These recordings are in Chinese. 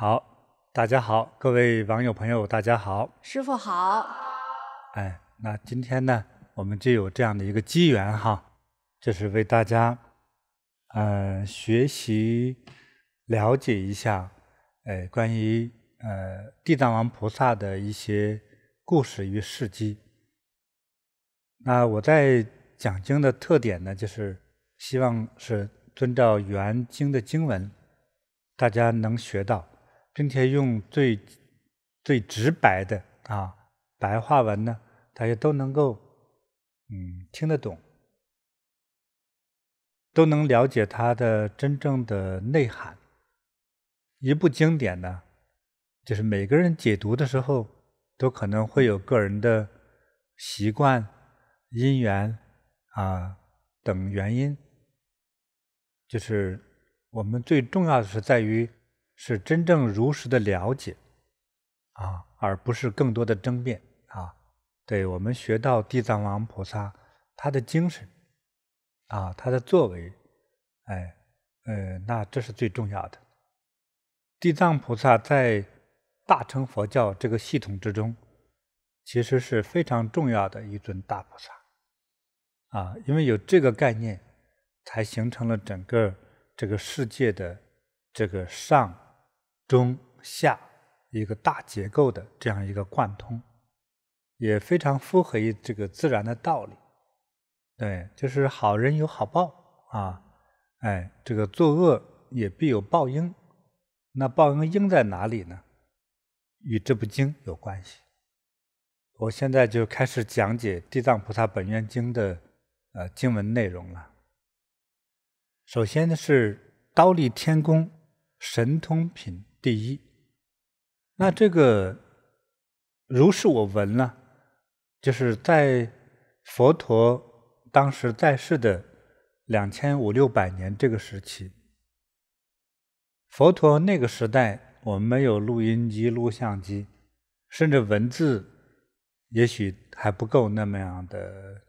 好，大家好，各位网友朋友，大家好。师父好。那今天呢，我们就有这样的一个机缘哈，就是为大家学习了解一下关于地藏王菩萨的一些故事与事迹。那我在讲经的特点呢，就是希望是遵照原经的经文，大家能学到，并且用最直白的白话文呢，大家都能够听得懂，都能了解它的真正的内涵。一部经典呢，就是每个人解读的时候，都可能会有个人的习惯、因缘等原因。就是我们最重要的是在于是真正如实的了解而不是更多的争辩对，我们学到地藏王菩萨他的精神他的作为，那这是最重要的。地藏菩萨在大乘佛教这个系统之中，其实是非常重要的一尊大菩萨因为有这个概念，才形成了整个这个世界的这个上中下一个大结构的这样一个贯通，也非常符合于这个自然的道理。对，就是好人有好报这个作恶也必有报应。那报应在哪里呢？与这部经有关系。我现在就开始讲解地藏菩萨本愿经的经文内容了。首先呢是忉利天宫神通品第一。那这个如是我闻呢，就是在佛陀当时在世的2500-600年这个时期，佛陀那个时代，我们没有录音机、录像机，甚至文字也许还不够那么样的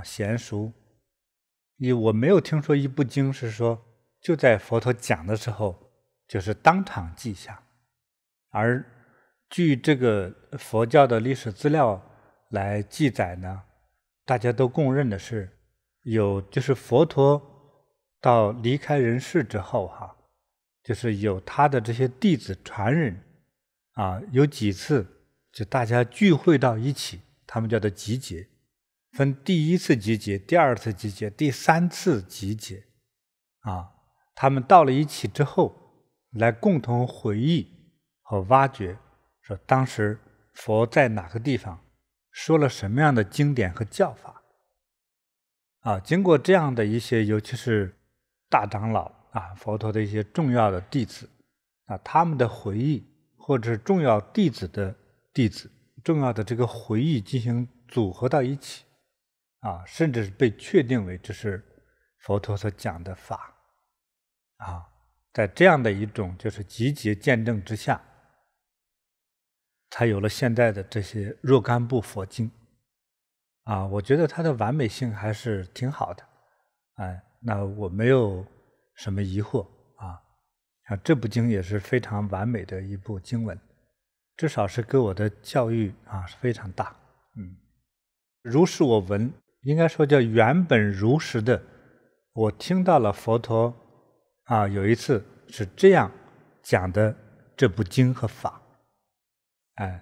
娴熟。我没有听说一部经是说就在佛陀讲的时候就是当场记下，而据这个佛教的历史资料来记载呢，大家都共认的是就是佛陀到离开人世之后就是有他的这些弟子传人有几次就大家聚会到一起，他们叫做集结，分第一次集结、第二次集结、第三次集结他们到了一起之后，来共同回忆和挖掘，说当时佛在哪个地方说了什么样的经典和教法经过这样的一些，尤其是大长老佛陀的一些重要的弟子他们的回忆，或者是重要弟子的弟子重要的这个回忆进行组合到一起甚至是被确定为这是佛陀所讲的法在这样的一种就是集结见证之下，才有了现在的这些若干部佛经我觉得它的完美性还是挺好的那我没有什么疑惑这部经也是非常完美的一部经文，至少是给我的教育是非常大如是我闻，应该说叫原本如实的，我听到了佛陀有一次是这样讲的这部经和法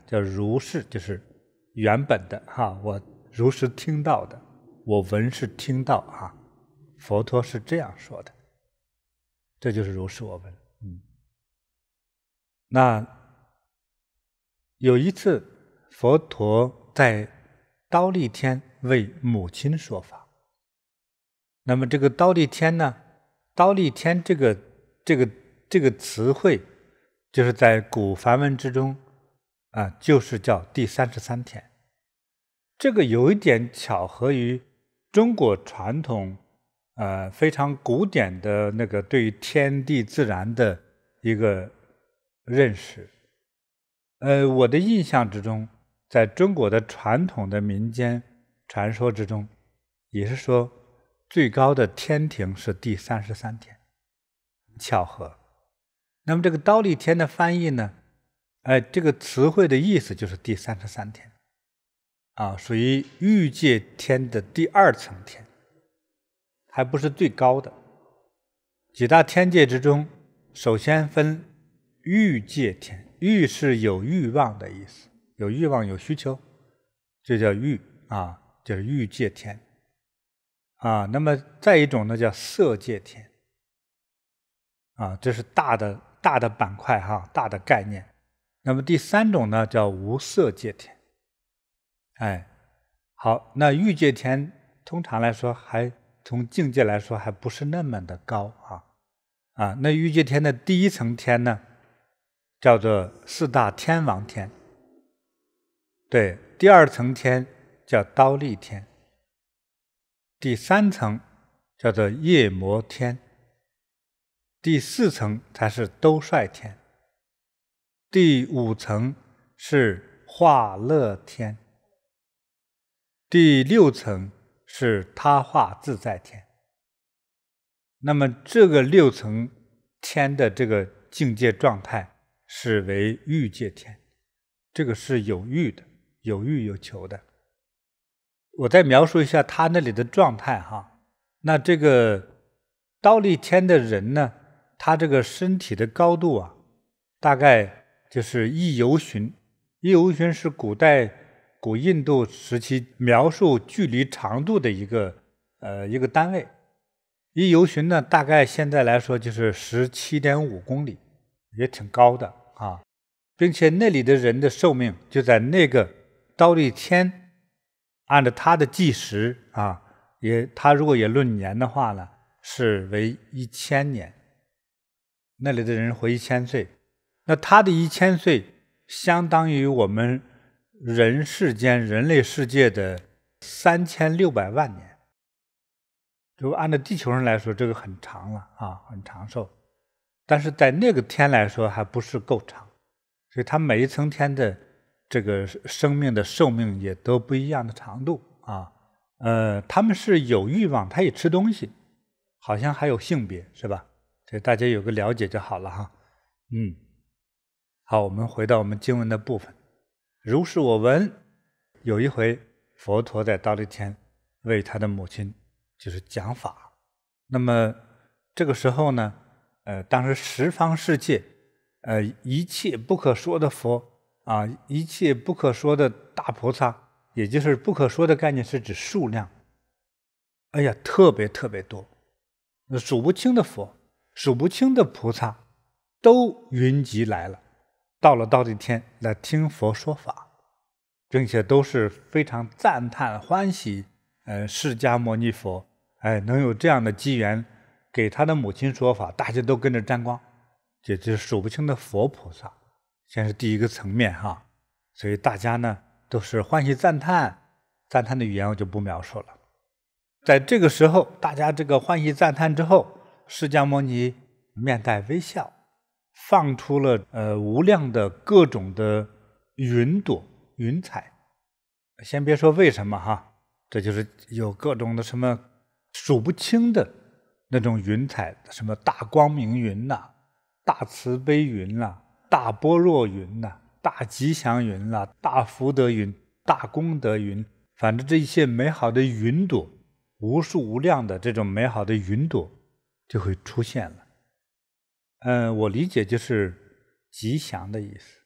叫如是，就是原本的我如实听到的，我闻是听到佛陀是这样说的，这就是如是我闻那有一次佛陀在忉利天为母亲说法，那么这个忉利天呢，忉利天这个词汇就是在古梵文之中就是叫第33天。这个有一点巧合于中国传统非常古典的那个对于天地自然的一个认识我的印象之中，在中国的传统的民间传说之中，也是说最高的天庭是第33天，巧合那么这个忉利天的翻译呢，这个词汇的意思就是第33天啊，属于欲界天的第2层天，还不是最高的。几大天界之中，首先分欲界天，欲是有欲望的意思，有欲望有需求，这叫欲啊，就是欲界天啊。那么再一种呢叫色界天啊，这是大的板块哈，大的概念。那么第3种呢叫无色界天。好，那欲界天通常来说还从境界来说还不是那么的高啊。那欲界天的第1层天呢叫做4大天王天，对，第2层天叫忉利天，第3层叫做夜摩天，第4层才是兜率天，第5层是化乐天，第6层是他化自在天。那么这个6层天的这个境界状态是为欲界天，这个是有欲的，有欲有求的。我再描述一下他那里的状态哈。那这个忉利天的人呢，他这个身体的高度啊，大概就是1由旬。1由旬是古印度时期描述距离长度的一个单位。1由旬呢，大概现在来说就是 17.5 公里，也挺高的啊。并且那里的人的寿命就在那个忉利天，按照他的计时啊，他如果也论年的话呢，是为1000年。那里的人活1000岁，那他的1000岁相当于我们人类世界的3600万年。如果按照地球上来说，这个很长了啊，很长寿。但是在那个天来说还不是够长，所以它每一层天的这个生命的寿命也都不一样的长度啊。他们是有欲望，他也吃东西，好像还有性别，是吧？所以大家有个了解就好了哈。好，我们回到我们经文的部分。如是我闻，有一回佛陀在忉利天为他的母亲就是讲法。那么这个时候呢，当时十方世界，一切不可说的佛啊，一切不可说的大菩萨，也就是不可说的概念是指数量。哎呀，特别特别多，数不清的佛，数不清的菩萨都云集来了，到了忉利天来听佛说法，并且都是非常赞叹欢喜，释迦牟尼佛能有这样的机缘给他的母亲说法，大家都跟着沾光，这就是数不清的佛菩萨。先是第一个层面哈，所以大家呢都是欢喜赞叹的语言我就不描述了。在这个时候，大家这个欢喜赞叹之后，释迦牟尼面带微笑，放出了无量的各种的云朵云彩。先别说为什么哈，这就是有各种的什么数不清的那种云彩，什么大光明云呐、大慈悲云啦、大般若云呐、大吉祥云啦、大福德云、大功德云，反正这一切美好的云朵，无数无量的这种美好的云朵就会出现了。我理解就是吉祥的意思。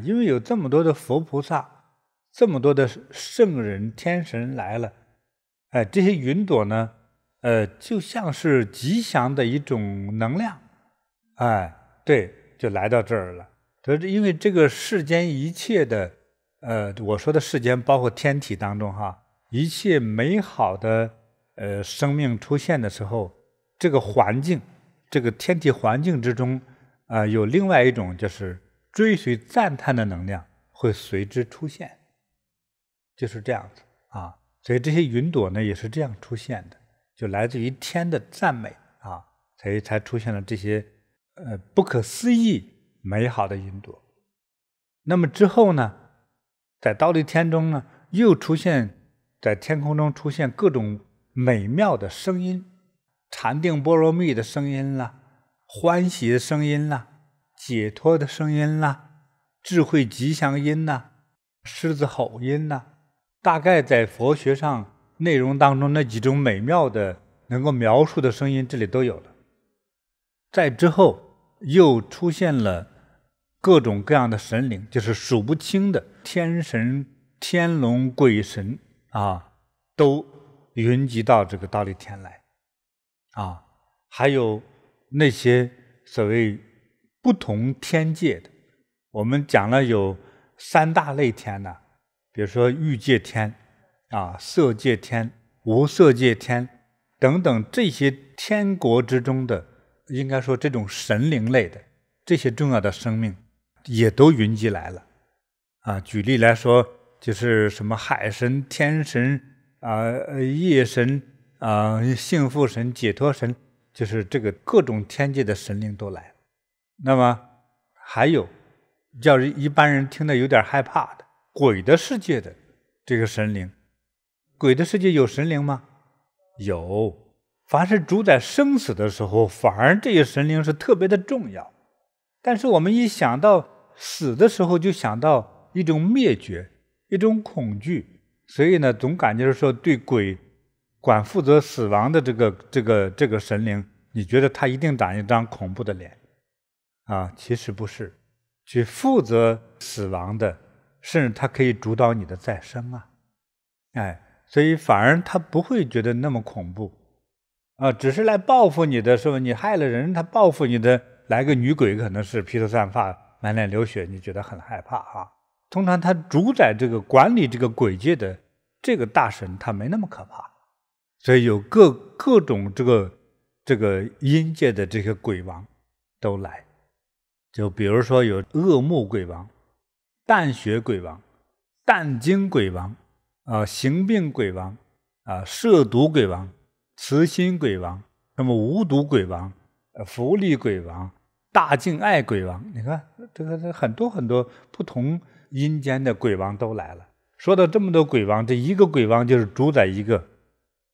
因为有这么多的佛菩萨，这么多的圣人天神来了，这些云朵呢，就像是吉祥的一种能量，对，就来到这儿了。就是因为这个世间一切的，我说的世间包括天体当中哈，一切美好的生命出现的时候，这个环境，这个天体环境之中，有另外一种就是追随赞叹的能量会随之出现，就是这样子啊。所以这些云朵呢也是这样出现的，就来自于天的赞美啊，所以才出现了这些不可思议美好的云朵。那么之后呢，在忉利天中呢，又出现在天空中出现各种美妙的声音，禅定波罗蜜的声音啦，欢喜的声音啦，解脱的声音啦，智慧吉祥音啦，狮子吼音啦，大概在佛学上内容当中那几种美妙的能够描述的声音，这里都有了。再之后又出现了各种各样的神灵，就是数不清的天神、天龙、鬼神啊，都云集到这个忉利天来啊，还有那些所谓不同天界的，我们讲了有3大类天呢，比如说欲界天啊、色界天、无色界天等等，这些天国之中的，应该说这种神灵类的这些重要的生命也都云集来了啊。举例来说，就是什么海神、天神夜神幸福神、解脱神，就是这个各种天界的神灵都来了。那么还有叫一般人听得有点害怕的鬼的世界的这个神灵。鬼的世界有神灵吗？有，凡是主宰生死的时候，反而这些神灵是特别的重要。但是我们一想到死的时候，就想到一种灭绝，一种恐惧，所以呢，总感觉是说对鬼管负责死亡的这个神灵，你觉得他一定长一张恐怖的脸啊？其实不是，去负责死亡的，甚至他可以主导你的再生啊，所以反而他不会觉得那么恐怖啊，只是来报复你的，是吧？你害了人，他报复你的，来个女鬼，可能是披头散发、满脸流血，你觉得很害怕啊。通常他主宰这个管理这个鬼界的这个大神，他没那么可怕，所以有各种这个阴界的这些鬼王都来，就比如说有恶目鬼王、淡血鬼王、淡精鬼王行病鬼王涉毒鬼王、慈心鬼王，那么无毒鬼王、福利鬼王、大敬爱鬼王，你看这个很多很多不同阴间的鬼王都来了。说到这么多鬼王，这一个鬼王就是主宰一个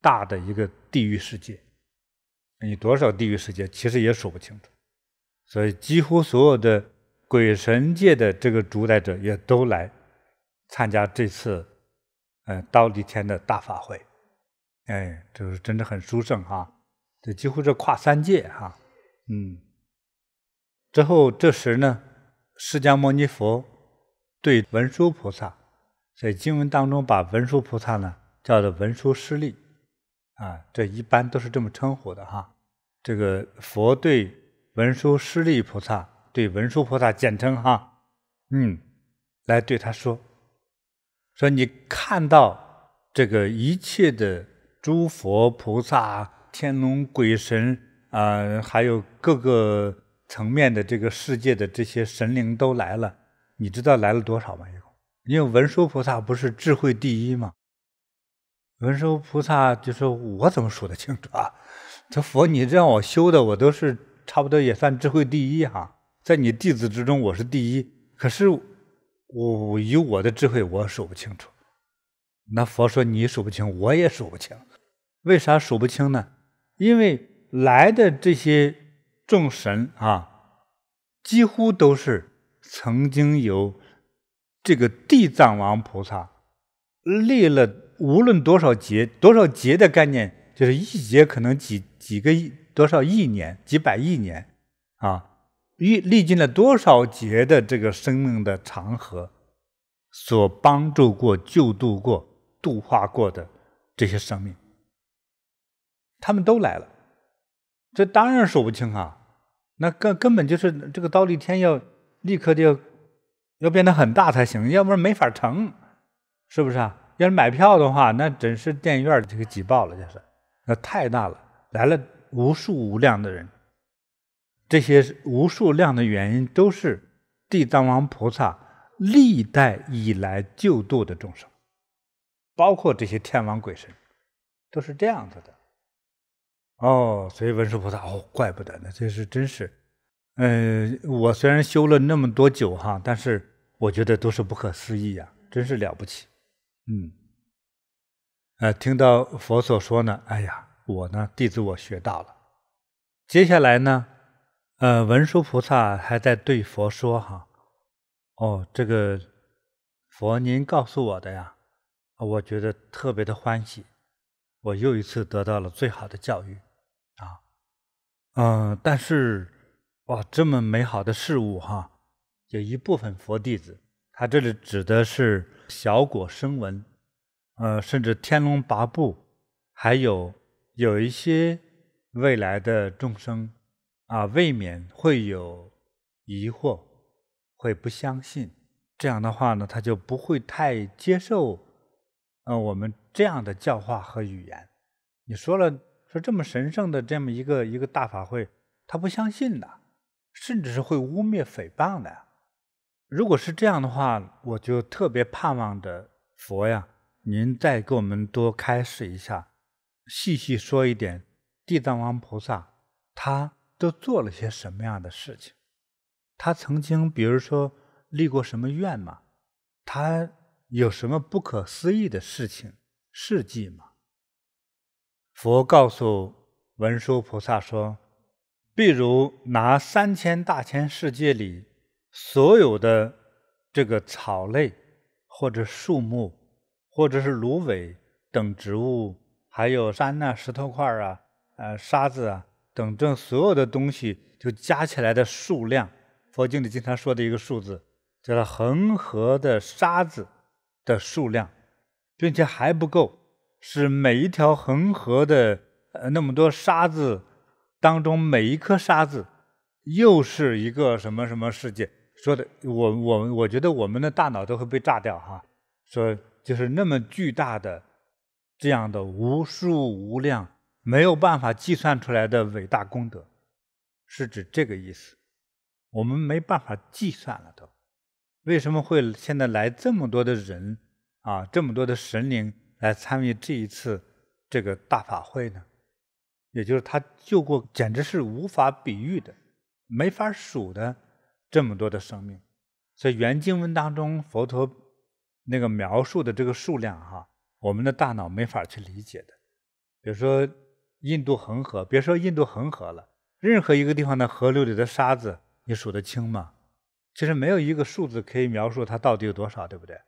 大的一个地狱世界，你多少地狱世界其实也数不清楚。所以几乎所有的鬼神界的这个主宰者也都来参加这次忉利天的大法会，这是真的很殊胜哈，这几乎是跨3界哈，之后这时呢，释迦牟尼佛对文殊菩萨，在经文当中把文殊菩萨呢叫做文殊师利这一般都是这么称呼的哈。这个佛对文殊师利菩萨，对文殊菩萨简称哈，来对他说你看到这个一切的诸佛菩萨、天龙鬼神还有各个层面的这个世界的这些神灵都来了，你知道来了多少吗？因为文殊菩萨不是智慧第一吗？文殊菩萨就说我怎么数得清楚啊？这佛你让我修的，我都是差不多也算智慧第一哈，在你弟子之中我是第一，可是我以我的智慧我数不清楚。那佛说你数不清，我也数不清。为啥数不清呢？因为来的这些众神几乎都是曾经由这个地藏王菩萨立了无论多少劫的概念，就是一劫可能几个亿多少亿年、几百亿年历经了多少劫的这个生命的长河，所帮助过、救度过、度化过的这些生命，他们都来了，这当然数不清那根本就是这个忉利天要立刻就要变得很大才行，要不然没法成，是不是要是买票的话，那真是电影院这个挤爆了，就是那太大了，来了无数无量的人。这些无数量的原因都是地藏王菩萨历代以来救度的众生，包括这些天王鬼神，都是这样子的。所以文殊菩萨怪不得呢，这是真是，我虽然修了那么多久但是我觉得都是不可思议真是了不起。听到佛所说呢，哎呀，我呢弟子我学到了。接下来呢，文殊菩萨还在对佛说哈，哦，这个佛您告诉我的呀，我觉得特别的欢喜，我又一次得到了最好的教育啊。但是哇，这么美好的事物哈，有一部分佛弟子，他这里指的是小果声闻，甚至天龙八部，还有一些未来的众生啊，未免会有疑惑，会不相信。这样的话呢，他就不会太接受，我们这样的教化和语言。你说这么神圣的这么一个大法会，他不相信的，甚至是会污蔑诽谤的。如果是这样的话，我就特别盼望着佛呀，您再给我们多开示一下，细细说一点地藏王菩萨他都做了些什么样的事情？他曾经比如说立过什么愿吗？他有什么不可思议的事情事迹吗？佛告诉文殊菩萨说，譬如拿3000大千世界里所有的这个草类或者树木或者是芦苇等植物，还有山啊、石头块啊、沙子啊等这所有的东西，就加起来的数量，佛经里经常说的一个数字，叫做恒河的沙子的数量，并且还不够。是每一条恒河的那么多沙子当中，每一颗沙子又是一个什么什么世界。说的我觉得我们的大脑都会被炸掉哈。说就是那么巨大的这样的无数无量没有办法计算出来的伟大功德，是指这个意思。我们没办法计算了都。为什么会现在来这么多的人啊，这么多的神灵来参与这一次这个大法会呢？也就是他救过简直是无法比喻的、没法数的这么多的生命。所以原经文当中佛陀那个描述的这个数量哈，我们的大脑没法去理解的。比如说印度恒河，别说印度恒河了，任何一个地方的河流里的沙子你数得清吗？其实没有一个数字可以描述它到底有多少，对不对？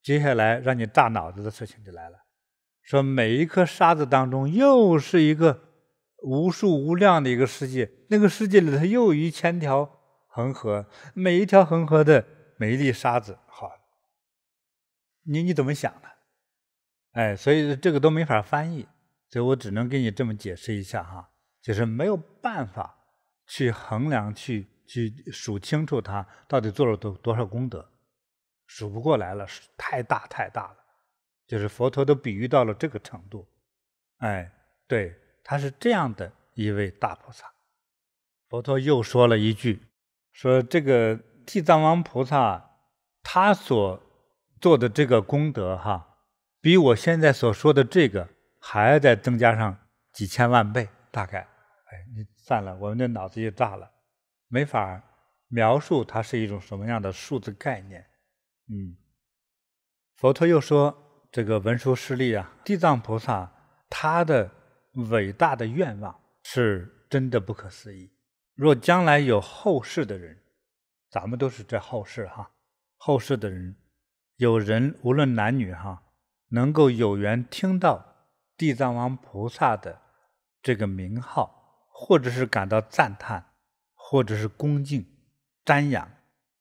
接下来让你炸脑子的事情就来了，说每一颗沙子当中又是一个无数无量的一个世界，那个世界里头又有1000条恒河，每一条恒河的每一粒沙子，好，你怎么想的？所以这个都没法翻译，所以我只能给你这么解释一下哈，就是没有办法去衡量、去数清楚它到底做了多少功德，数不过来了，太大太大了，就是佛陀都比喻到了这个程度。对，他是这样的一位大菩萨。佛陀又说了一句，说这个地藏王菩萨他所做的这个功德哈，比我现在所说的这个还要再增加上几千万倍，大概。你算了，我们的脑子就炸了，没法描述它是一种什么样的数字概念。佛陀又说，这个文殊师利啊，地藏菩萨他的伟大的愿望是真的不可思议。若将来有后世的人，咱们都是这后世哈，后世的人，有人无论男女哈，能够有缘听到地藏王菩萨的这个名号，或者是感到赞叹，或者是恭敬、瞻仰、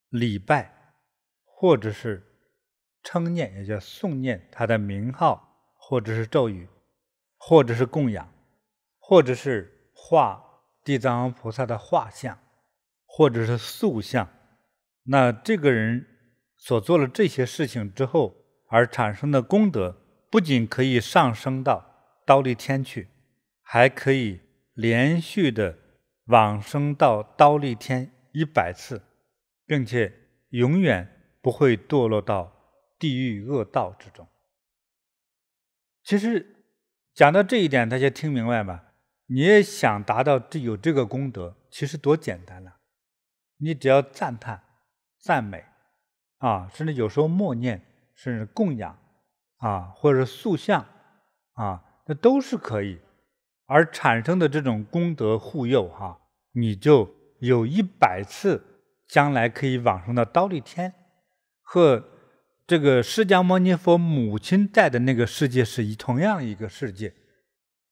礼拜，或者是称念，也叫诵念他的名号，或者是咒语，或者是供养，或者是画地藏王菩萨的画像，或者是塑像，那这个人所做了这些事情之后而产生的功德，不仅可以上升到忉利天去，还可以连续的往生到忉利天100次，并且永远不会堕落到地狱恶道之中。其实讲到这一点，大家听明白吗？你也想达到有这个功德，其实多简单了。你只要赞叹、赞美啊，甚至有时候默念，甚至供养啊，或者塑像啊，那都是可以。而产生的这种功德护佑哈，你就有100次将来可以往生到忉利天，和这个释迦牟尼佛母亲在的那个世界是同样一个世界，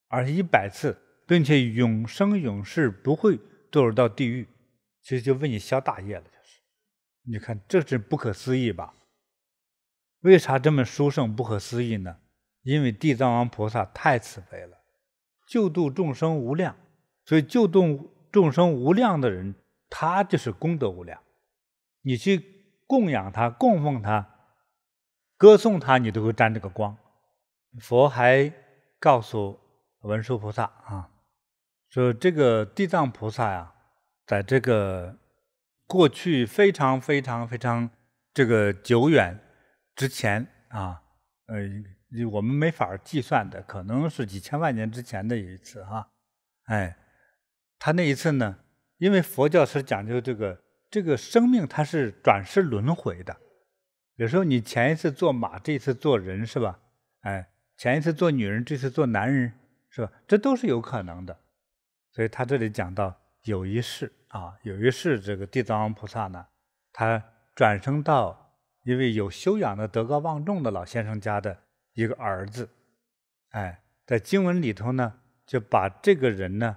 而且100次，并且永生永世不会堕入到地狱，其实就为你消大业了。就是你看，这是不可思议吧？为啥这么殊胜不可思议呢？因为地藏王菩萨太慈悲了，救度众生无量，所以救度众生无量的人，他就是功德无量。你去供养他、供奉他、歌颂他，你都会沾这个光。佛还告诉文殊菩萨啊，说这个地藏菩萨呀，在这个过去非常这个久远之前啊，我们没法计算的，可能是几千万年之前的一次哈。他那一次呢，因为佛教是讲究这个生命它是转世轮回的。有时候你前一次做马，这一次做人是吧？前一次做女人，这次做男人是吧？这都是有可能的。所以他这里讲到有一世这个地藏王菩萨呢，他转生到一位有修养的德高望重的老先生家的一个儿子。在经文里头呢，就把这个人呢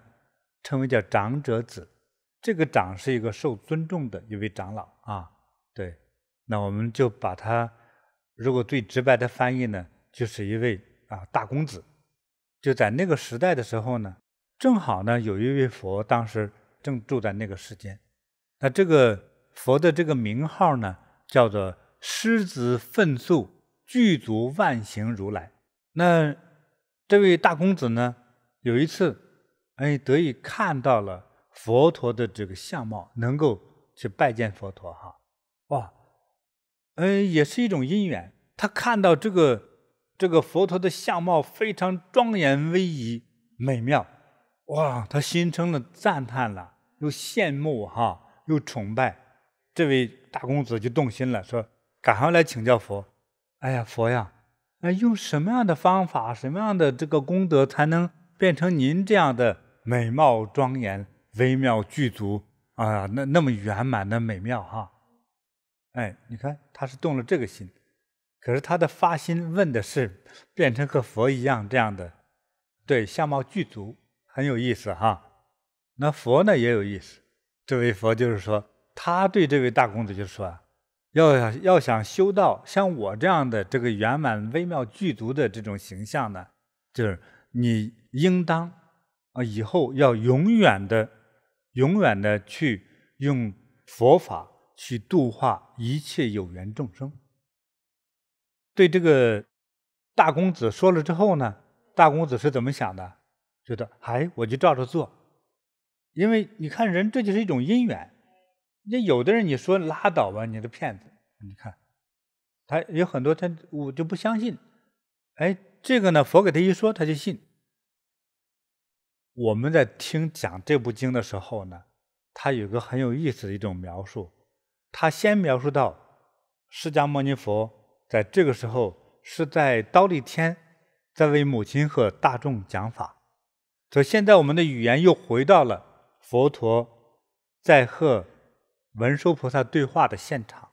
称为叫长者子。这个长是一个受尊重的一位长老啊。对，那我们就把他，如果最直白的翻译呢，就是一位大公子。就在那个时代的时候呢，正好呢有一位佛当时正住在那个世间。那这个佛的这个名号呢，叫做狮子奋速具足万行如来。那这位大公子呢，有一次得以看到了佛陀的这个相貌，能够去拜见佛陀哈。哇，也是一种因缘。他看到这个佛陀的相貌非常庄严威仪美妙，哇，他心生了赞叹了，又羡慕哈，又崇拜。这位大公子就动心了，说赶快来请教佛。哎呀，佛呀，用什么样的方法，什么样的这个功德，才能变成您这样的美貌庄严、微妙具足啊？那么圆满的美妙哈！你看他是动了这个心，可是他的发心问的是变成和佛一样这样的，对，相貌具足，很有意思哈。那佛呢也有意思，这位佛就是说，他对这位大公子就说要想修到像我这样的这个圆满微妙具足的这种形象呢，就是你应当以后要永远的去用佛法去度化一切有缘众生。对这个大公子说了之后呢，大公子是怎么想的？觉得我就照着做。因为你看人，这就是一种因缘。那有的人你说拉倒吧，你是骗子。你看他有很多我就不相信。这个呢，佛给他一说他就信。我们在听讲这部经的时候呢，他有个很有意思的一种描述。他先描述到释迦牟尼佛在这个时候是在忉利天，在为母亲和大众讲法。所以现在我们的语言又回到了佛陀在和文殊菩萨对话的现场。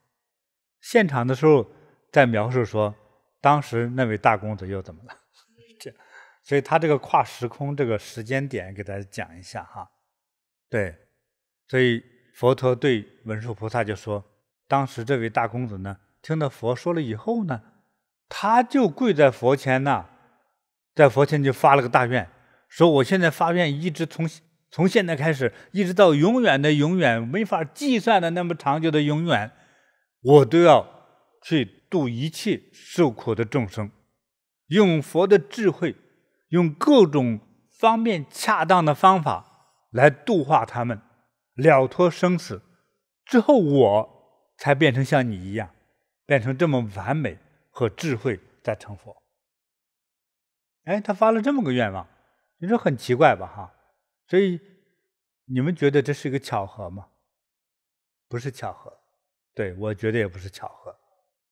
现场的时候在描述说，当时那位大公子又怎么了？所以他这个跨时空这个时间点给大家讲一下哈。对，所以佛陀对文殊菩萨就说，当时这位大公子呢，听到佛说了以后呢，他就跪在佛前呢，在佛前就发了个大愿，说我现在发愿一直从现在开始一直到永远的永远，没法计算的那么长久的永远，我都要去度一切受苦的众生，用佛的智慧，用各种方便恰当的方法来度化他们，了脱生死之后，我才变成像你一样，变成这么完美和智慧再成佛。他发了这么个愿望，你说很奇怪吧哈？所以你们觉得这是一个巧合吗？不是巧合。对，我觉得也不是巧合。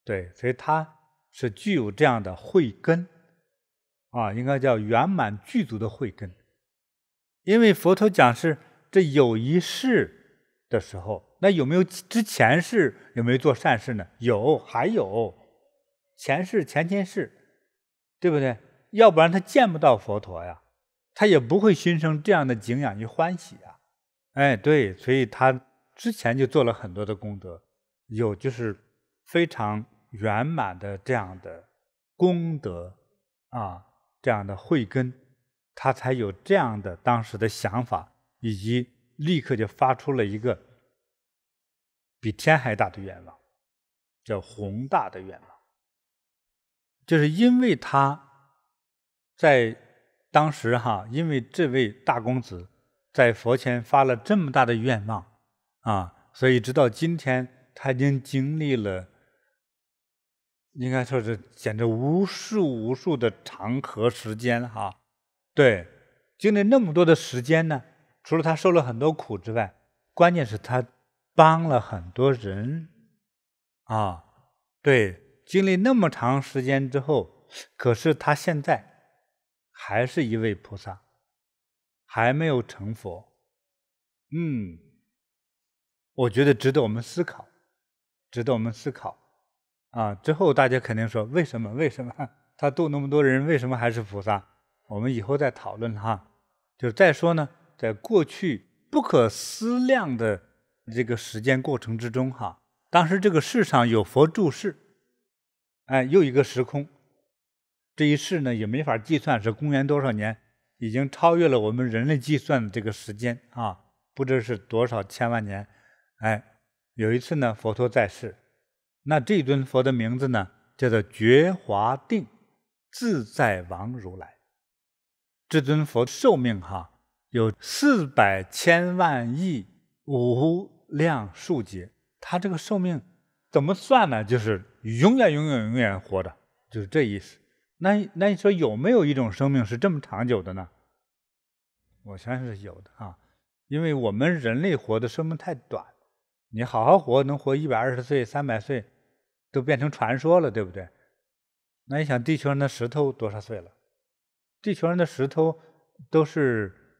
对，所以它是具有这样的慧根应该叫圆满具足的慧根。因为佛陀讲是这有一世的时候，那有没有之前世有没有做善事呢？有，还有前世、前前世，对不对？要不然他见不到佛陀呀，他也不会心生这样的敬仰与欢喜啊。哎，对，所以他之前就做了很多的功德，有就是非常圆满的这样的功德啊，这样的慧根，他才有这样的当时的想法，以及立刻就发出了一个比天还大的愿望，叫宏大的愿望。就是因为他在当时因为这位大公子在佛前发了这么大的愿望啊，所以直到今天他已经经历了，应该说是简直无数的长河时间对，经历那么多的时间呢，除了他受了很多苦之外，关键是他帮了很多人啊。对，经历那么长时间之后，可是他现在还是一位菩萨，还没有成佛。我觉得值得我们思考，值得我们思考啊！之后大家肯定说，为什么他度那么多人，为什么还是菩萨？我们以后再讨论就再说呢，在过去不可思量的这个时间过程之中当时这个世上有佛住世，又一个时空，这一世呢也没法计算是公元多少年，已经超越了我们人类计算的这个时间不知是多少千万年。有一次呢，佛陀在世，那这尊佛的名字呢叫做觉华定自在王如来。这尊佛寿命有400千万亿无量数劫，他这个寿命怎么算呢？就是永远活着，就是这意思。那你说有没有一种生命是这么长久的呢？我相信是有的因为我们人类活的寿命太短，你好好活能活120岁、300岁，都变成传说了，对不对？那你想地球上的石头多少岁了？地球上的石头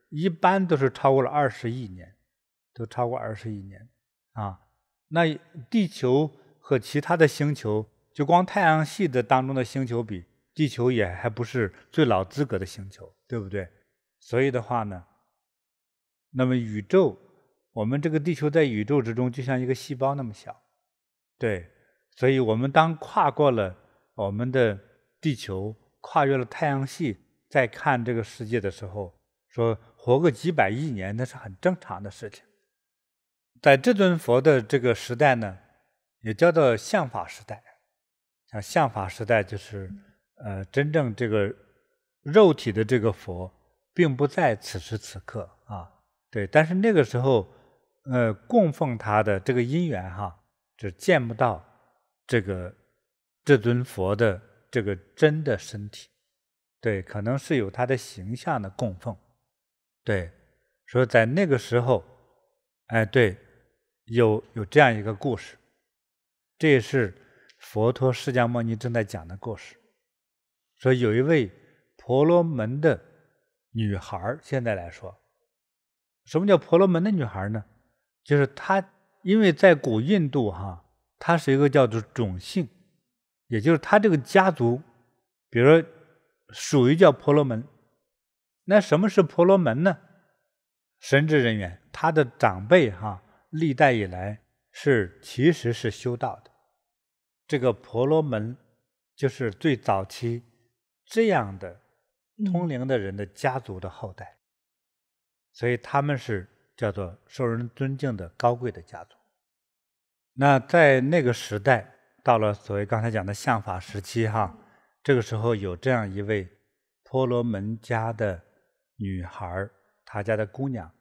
一般都是超过了20亿年，都超过20亿年那地球和其他的星球，就光太阳系的当中的星球比，地球也还不是最老资格的星球，对不对？所以的话呢，那么宇宙，我们这个地球在宇宙之中就像一个细胞那么小，对，所以我们当跨过了我们的地球，跨越了太阳系，再看这个世界的时候，说活个几百亿年，那是很正常的事情。在这尊佛的这个时代呢，也叫做相法时代。像相法时代就是真正这个肉体的这个佛并不在此时此刻对，但是那个时候供奉他的这个因缘就见不到这尊佛的这个真的身体，对，可能是有他的形象的供奉，对，说在那个时候对，有这样一个故事，这也是佛陀释迦牟尼正在讲的故事。说有一位婆罗门的女孩，现在来说，什么叫婆罗门的女孩呢？就是她，因为在古印度她是一个叫做种姓，也就是她这个家族，比如说属于叫婆罗门。那什么是婆罗门呢？神职人员，他的长辈历代以来其实是修道的。这个婆罗门就是最早期这样的通灵的人的家族的后代，所以他们是叫做受人尊敬的高贵的家族。那在那个时代，到了所谓刚才讲的相法时期这个时候有这样一位婆罗门家的女孩，她家的姑娘。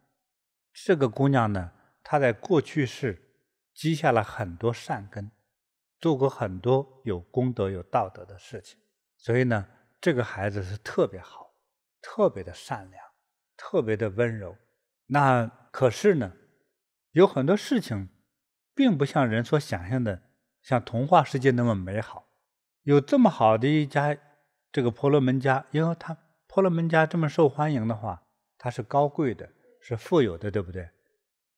这个姑娘呢，她在过去世积下了很多善根，做过很多有功德有道德的事情，所以呢这个孩子是特别好，特别的善良，特别的温柔。那可是呢，有很多事情并不像人所想象的像童话世界那么美好。有这么好的一家这个婆罗门家，因为他婆罗门家这么受欢迎的话，他是高贵的，是富有的，对不对？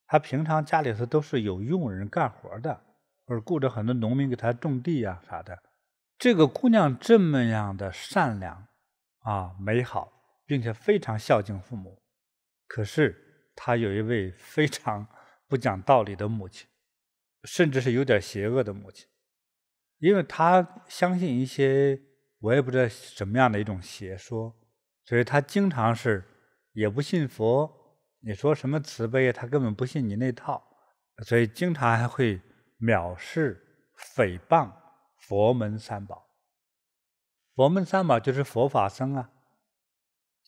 他平常家里头都是有佣人干活的，或者雇着很多农民给他种地啊啥的。这个姑娘这么样的善良啊、美好，并且非常孝敬父母，可是她有一位非常不讲道理的母亲，甚至是有点邪恶的母亲，因为她相信一些我也不知道什么样的一种邪说，所以她经常是也不信佛。你说什么慈悲，他根本不信你那套，所以经常还会藐视、诽谤佛门三宝。佛门三宝就是佛法僧啊。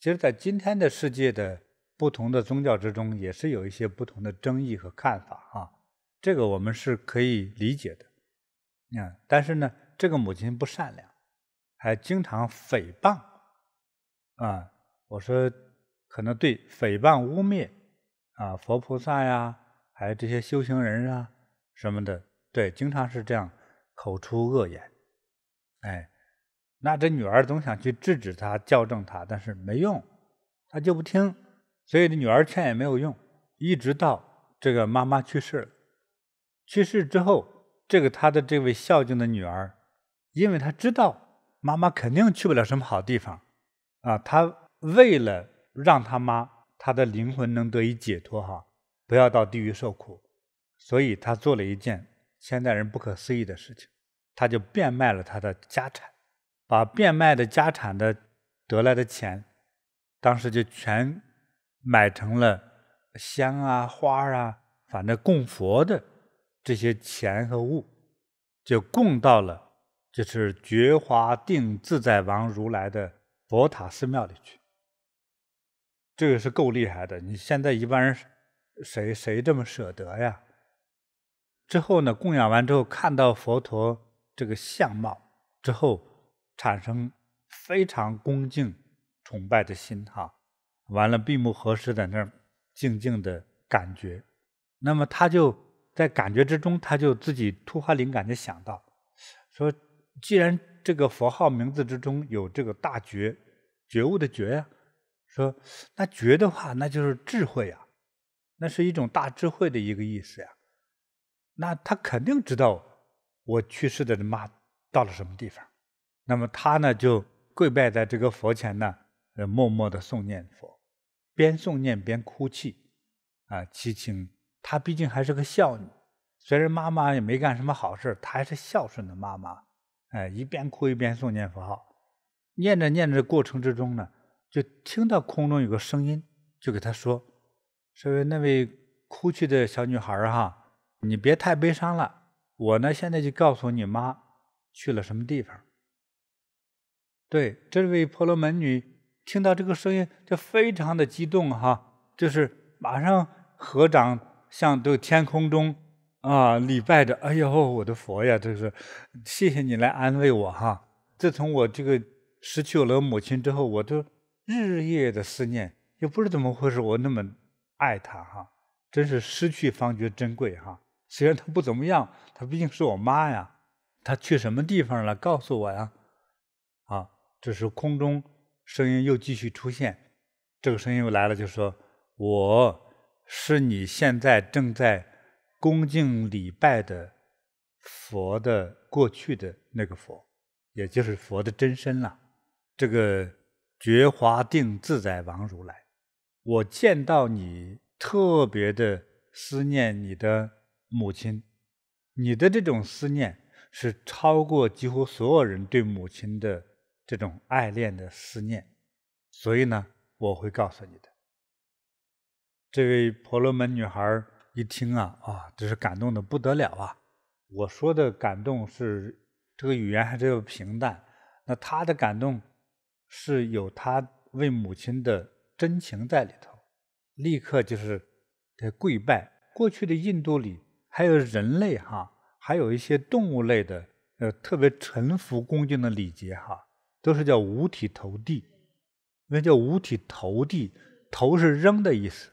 其实在今天的世界的不同的宗教之中，也是有一些不同的争议和看法啊，这个我们是可以理解的。但是呢，这个母亲不善良，还经常诽谤啊。我说可能对诽谤污蔑啊佛菩萨呀，还有这些修行人啊什么的，对，经常是这样口出恶言。那这女儿总想去制止他、校正他，但是没用，他就不听，所以这女儿劝也没有用，一直到这个妈妈去世了。去世之后，他的这位孝敬的女儿，因为她知道妈妈肯定去不了什么好地方啊，她为了让她的灵魂能得以解脱不要到地狱受苦，所以她做了一件现代人不可思议的事情，她就变卖了她的家产，把变卖的家产的得来的钱，当时就全买成了香啊、花啊，反正供佛的这些钱和物，就供到了就是觉华定自在王如来的佛塔寺庙里去。这个是够厉害的，你现在一般人谁这么舍得呀？之后呢，供养完之后，看到佛陀这个相貌之后，产生非常恭敬崇拜的心完了闭目合十，在那儿静静的感觉。那么他就在感觉之中，他就自己突发灵感，就想到说，既然这个佛号名字之中有这个大觉，觉悟的觉呀，说那觉的话，那就是智慧啊，那是一种大智慧的一个意思呀。那他肯定知道我去世的妈到了什么地方，那么他呢就跪拜在这个佛前呢，默默的诵念佛，边诵念边哭泣祈请。她毕竟还是个孝女，虽然妈妈也没干什么好事，她还是孝顺的妈妈。一边哭一边诵念佛号，念着念着过程之中呢，就听到空中有个声音，就给她说那位哭泣的小女孩你别太悲伤了，我呢现在就告诉你妈去了什么地方。对，这位婆罗门女听到这个声音就非常的激动就是马上合掌向这个天空中礼拜着，哎呦我的佛呀，这是谢谢你来安慰我自从我这个失去了母亲之后，我都日夜的思念，也不知怎么回事，我那么爱她真是失去方觉珍贵虽然她不怎么样，她毕竟是我妈呀，她去什么地方了告诉我呀这时空中声音又继续出现，这个声音又来了，就说我是你现在正在恭敬礼拜的佛的过去的那个佛，也就是佛的真身了，这个觉华定自在王如来。我见到你特别的思念你的母亲，你的这种思念是超过几乎所有人对母亲的这种爱恋的思念，所以呢，我会告诉你的。这位婆罗门女孩一听这是感动的不得了我说的感动是这个语言还是有平淡，那她的感动是有她为母亲的真情在里头，立刻就是跪拜。过去的印度里还有人类还有一些动物类的特别臣服恭敬的礼节都是叫五体投地。那叫五体投地，投是扔的意思，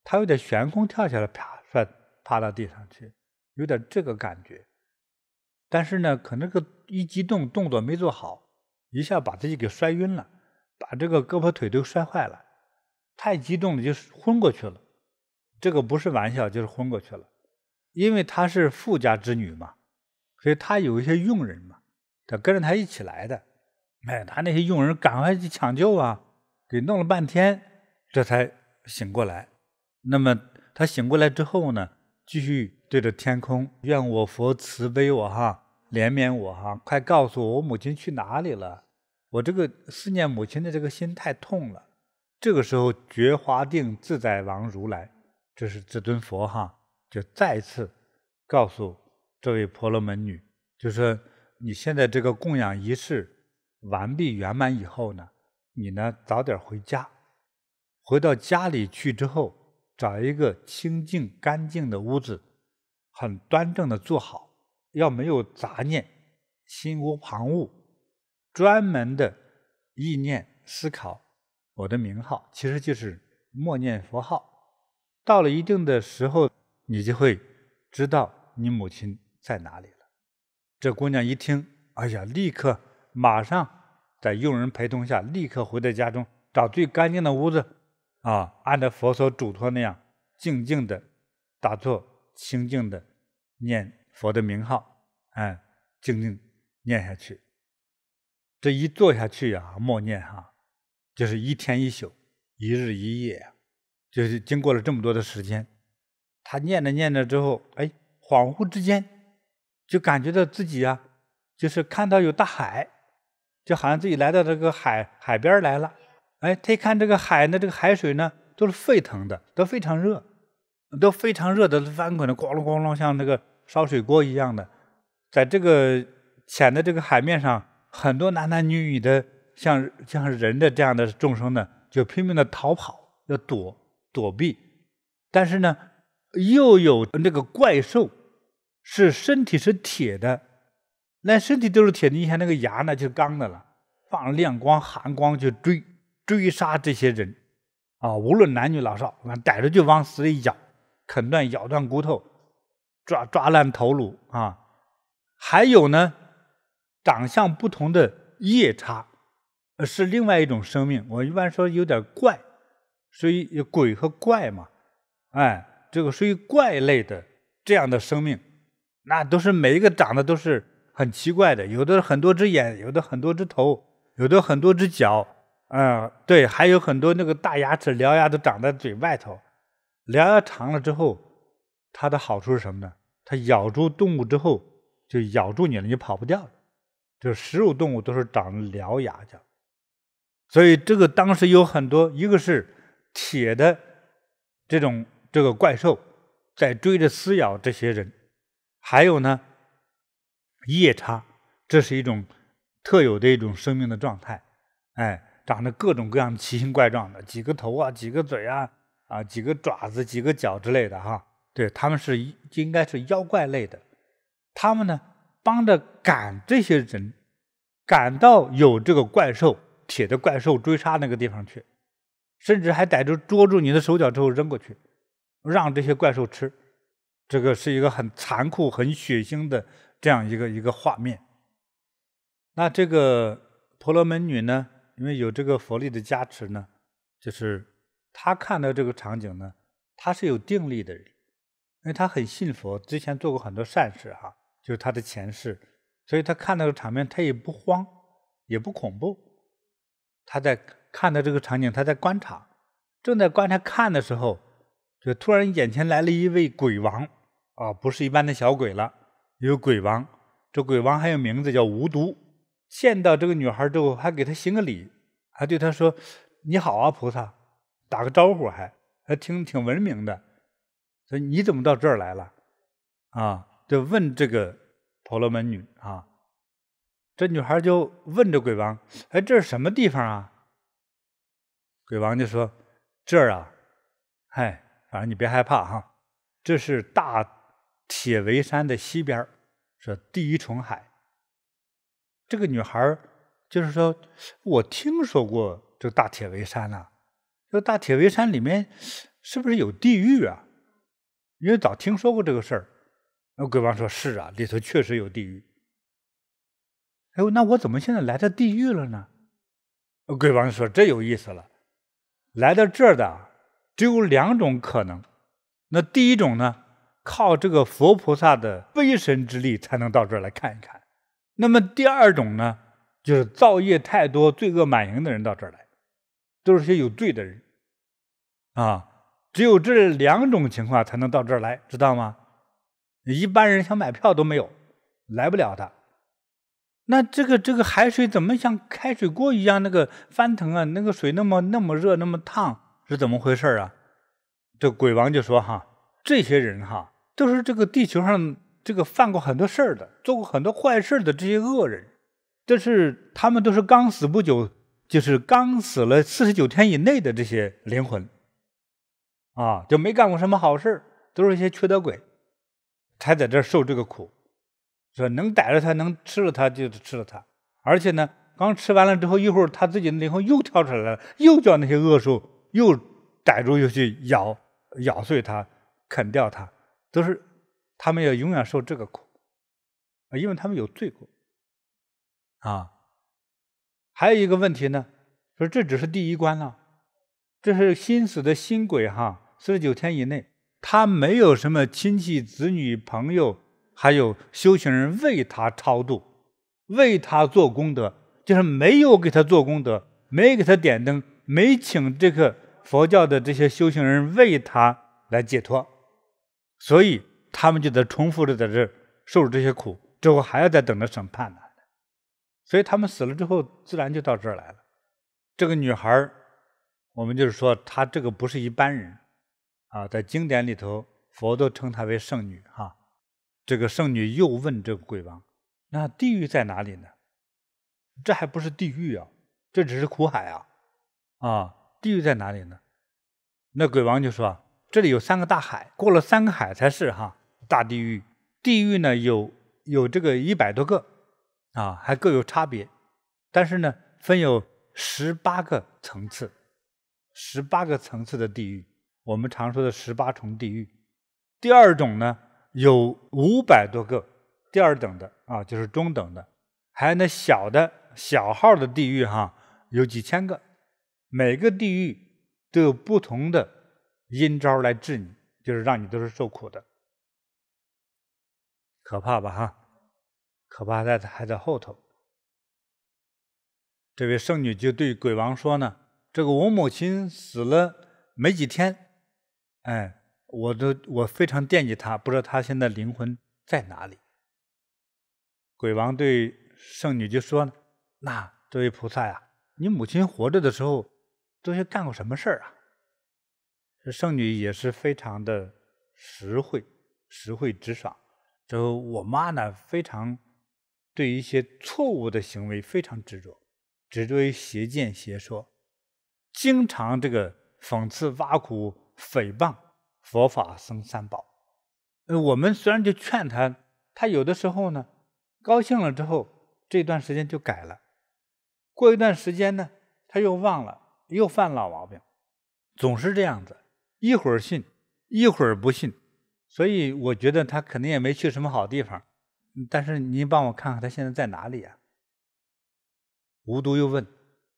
他有点悬空跳下来，趴到地上去，有点这个感觉。但是呢，可能一激动，动作没做好，一下把自己给摔晕了，把这个胳膊腿都摔坏了。太激动了，就是昏过去了。这个不是玩笑，就是昏过去了。因为她是富家之女嘛，所以她有一些佣人嘛，他跟着她一起来的。他那些佣人赶快去抢救啊，给弄了半天，这才醒过来。那么他醒过来之后呢，继续对着天空，愿我佛慈悲我怜悯我快告诉我母亲去哪里了，我这个思念母亲的这个心太痛了。这个时候觉华定自在王如来，这是这尊佛就再次告诉这位婆罗门女，就说你现在这个供养仪式完毕圆满以后呢，你呢早点回家，回到家里去之后，找一个清净干净的屋子，很端正的坐好，要没有杂念，心无旁骛，专门的意念思考我的名号，其实就是默念佛号。到了一定的时候，你就会知道你母亲在哪里了。这姑娘一听，哎呀，立刻马上在佣人陪同下，立刻回到家中，找最干净的屋子按照佛所嘱托那样，静静的打坐，清静的念佛的名号，静静念下去。这一坐下去默念就是一天一宿，一日一夜就是经过了这么多的时间。他念着念着之后，恍惚之间就感觉到自己就是看到有大海，就好像自己来到这个海边来了。他一看这个海呢，这个海水呢都是沸腾的，都非常热，都非常热的翻滚的，咣啷咣啷，像那个烧水锅一样的。在这个浅的这个海面上，很多男男女女的像人的这样的众生呢，就拼命的逃跑，要躲避。但是呢，又有那个怪兽，是身体是铁的，那身体都是铁的，你看那个牙呢就是钢的了，放亮光寒光去追杀这些人无论男女老少，逮着就往死里咬，啃断咬断骨头，抓烂头颅还有呢，长相不同的夜叉，是另外一种生命，我一般说有点怪，属于鬼和怪嘛，这个属于怪类的这样的生命，那都是每一个长得都是很奇怪的，有的很多只眼，有的很多只头，有的很多只脚，对，还有很多那个大牙齿獠牙都长在嘴外头。獠牙长了之后，它的好处是什么呢？它咬住动物之后就咬住你了，你跑不掉了。就是食肉动物都是长獠牙的，所以这个当时有很多，一个是铁的这个怪兽在追着撕咬这些人，还有呢夜叉，这是一种特有的一种生命的状态，长得各种各样奇形怪状的，几个头几个嘴几个爪子，几个脚之类的对，他们是应该是妖怪类的。他们呢帮着赶这些人，赶到有这个怪兽铁的怪兽追杀那个地方去，甚至还逮住捉住你的手脚之后扔过去，让这些怪兽吃。这个是一个很残酷很血腥的这样一个画面。那这个婆罗门女呢，因为有这个佛力的加持呢，就是她看到这个场景呢，她是有定力的人，因为她很信佛，之前做过很多善事就是她的前世，所以她看到这个场面，她也不慌也不恐怖。她在看到这个场景，她在观察，正在观察看的时候，就突然眼前来了一位鬼王不是一般的小鬼了，有鬼王。这鬼王还有名字叫无毒，见到这个女孩之后还给她行个礼，还对她说你好菩萨，打个招呼，还挺文明的。所以你怎么到这儿来了就问这个婆罗门女这女孩就问这鬼王，这是什么地方鬼王就说这儿反正你别害怕这是大铁围山的西边，是第一重海。这个女孩就是说，我听说过这个大铁围山这个大铁围山里面是不是有地狱因为早听说过这个事儿。鬼王说是里头确实有地狱。那我怎么现在来到地狱了呢？鬼王说这有意思了，来到这儿的只有2种可能。那第一种呢，靠这个佛菩萨的威神之力才能到这儿来看一看。那么第二种呢，就是造业太多、罪恶满盈的人到这儿来，都是些有罪的人啊。只有这2种情况才能到这儿来，知道吗？一般人想买票都没有，来不了的。那这个海水怎么像开水锅一样那个翻腾啊？那个水那么热那么烫，是怎么回事啊？这鬼王就说哈，这些人哈都是这个地球上这个犯过很多事儿的，做过很多坏事的这些恶人，他们都是刚死不久，就是刚死了49天以内的这些灵魂啊，就没干过什么好事，都是一些缺德鬼，才在这受这个苦。说能逮着他，能吃了他就吃了他，而且呢，刚吃完了之后，一会儿他自己的灵魂又跳出来了，又叫那些恶兽又逮住，又去咬碎他，啃掉他，都是他们要永远受这个苦啊，因为他们有罪过啊。还有一个问题呢，说这只是第一关了，这是新死的新鬼哈，49天以内，他没有什么亲戚子女朋友。还有修行人为他超度，为他做功德，就是没有给他做功德，没给他点灯，没请这个佛教的这些修行人为他来解脱，所以他们就在重复的在这受这些苦，之后还要再等着审判呢。所以他们死了之后，自然就到这儿来了。这个女孩，我们就是说，她这个不是一般人啊，在经典里头，佛都称她为圣女哈。这个圣女又问这个鬼王：“那地狱在哪里呢？”这还不是地狱啊，这只是苦海啊！啊，地狱在哪里呢？那鬼王就说：“这里有3个大海，过了3个海才是哈大地狱。地狱呢有这个100多个啊，还各有差别。但是呢，分有18个层次，18个层次的地狱，我们常说的18重地狱。第二种呢。”有500多个第2等的啊，就是中等的，还有那小号的地狱哈，有几千个，每个地狱都有不同的阴招来治你，就是让你都是受苦的，可怕吧哈？可怕还在后头。这位圣女就对鬼王说呢：“这个我母亲死了没几天，哎。”我非常惦记他，不知道他现在灵魂在哪里。鬼王对圣女就说呢：“那这位菩萨呀，你母亲活着的时候都是干过什么事儿啊？”这圣女也是非常的实惠直爽。我妈呢，非常对一些错误的行为非常执着于邪见邪说，经常这个讽刺挖苦诽谤佛法僧3宝。我们虽然就劝他有的时候呢高兴了之后，这段时间就改了，过一段时间呢他又忘了，又犯老毛病，总是这样子，一会儿信一会儿不信。所以我觉得他肯定也没去什么好地方。但是您帮我看看他现在在哪里啊？无毒又问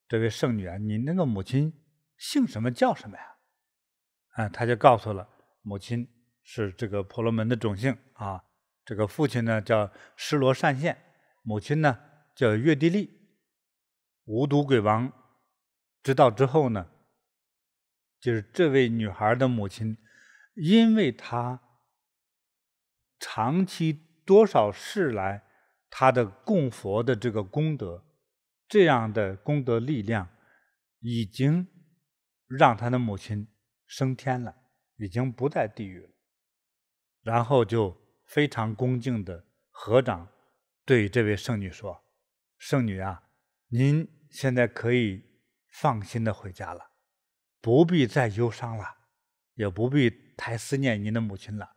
这位圣女啊，你那个母亲姓什么叫什么呀？他就告诉了母亲是这个婆罗门的种姓啊，这个父亲呢叫尸罗善现，母亲呢叫月地利。无毒鬼王知道之后呢，就是这位女孩的母亲，因为她长期多少世来她的供佛的这个功德，这样的功德力量已经让她的母亲升天了，已经不在地狱了。然后就非常恭敬的合掌对这位圣女说：“圣女啊，您现在可以放心的回家了，不必再忧伤了，也不必太思念您的母亲了。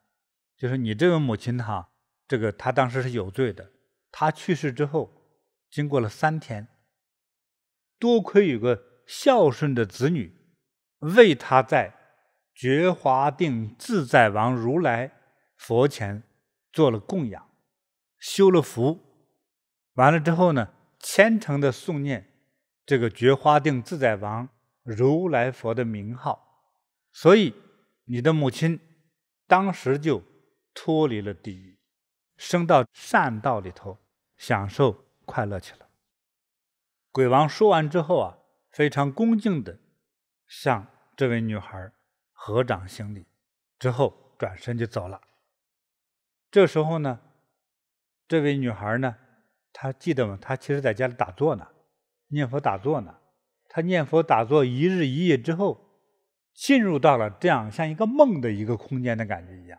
就是你这位母亲哈，她当时是有罪的，她去世之后，经过了3天，多亏有个孝顺的子女为她在觉华定自在王如来佛前做了供养，修了福，完了之后呢，虔诚的诵念这个觉华定自在王如来佛的名号，所以你的母亲当时就脱离了地狱，升到善道里头，享受快乐去了。鬼王说完之后啊，非常恭敬地向这位女孩合掌行礼，之后转身就走了。这时候呢，这位女孩呢，她记得吗？她其实在家里打坐呢，念佛打坐呢。她念佛打坐一日一夜之后，进入到了这样像一个梦的一个空间的感觉一样。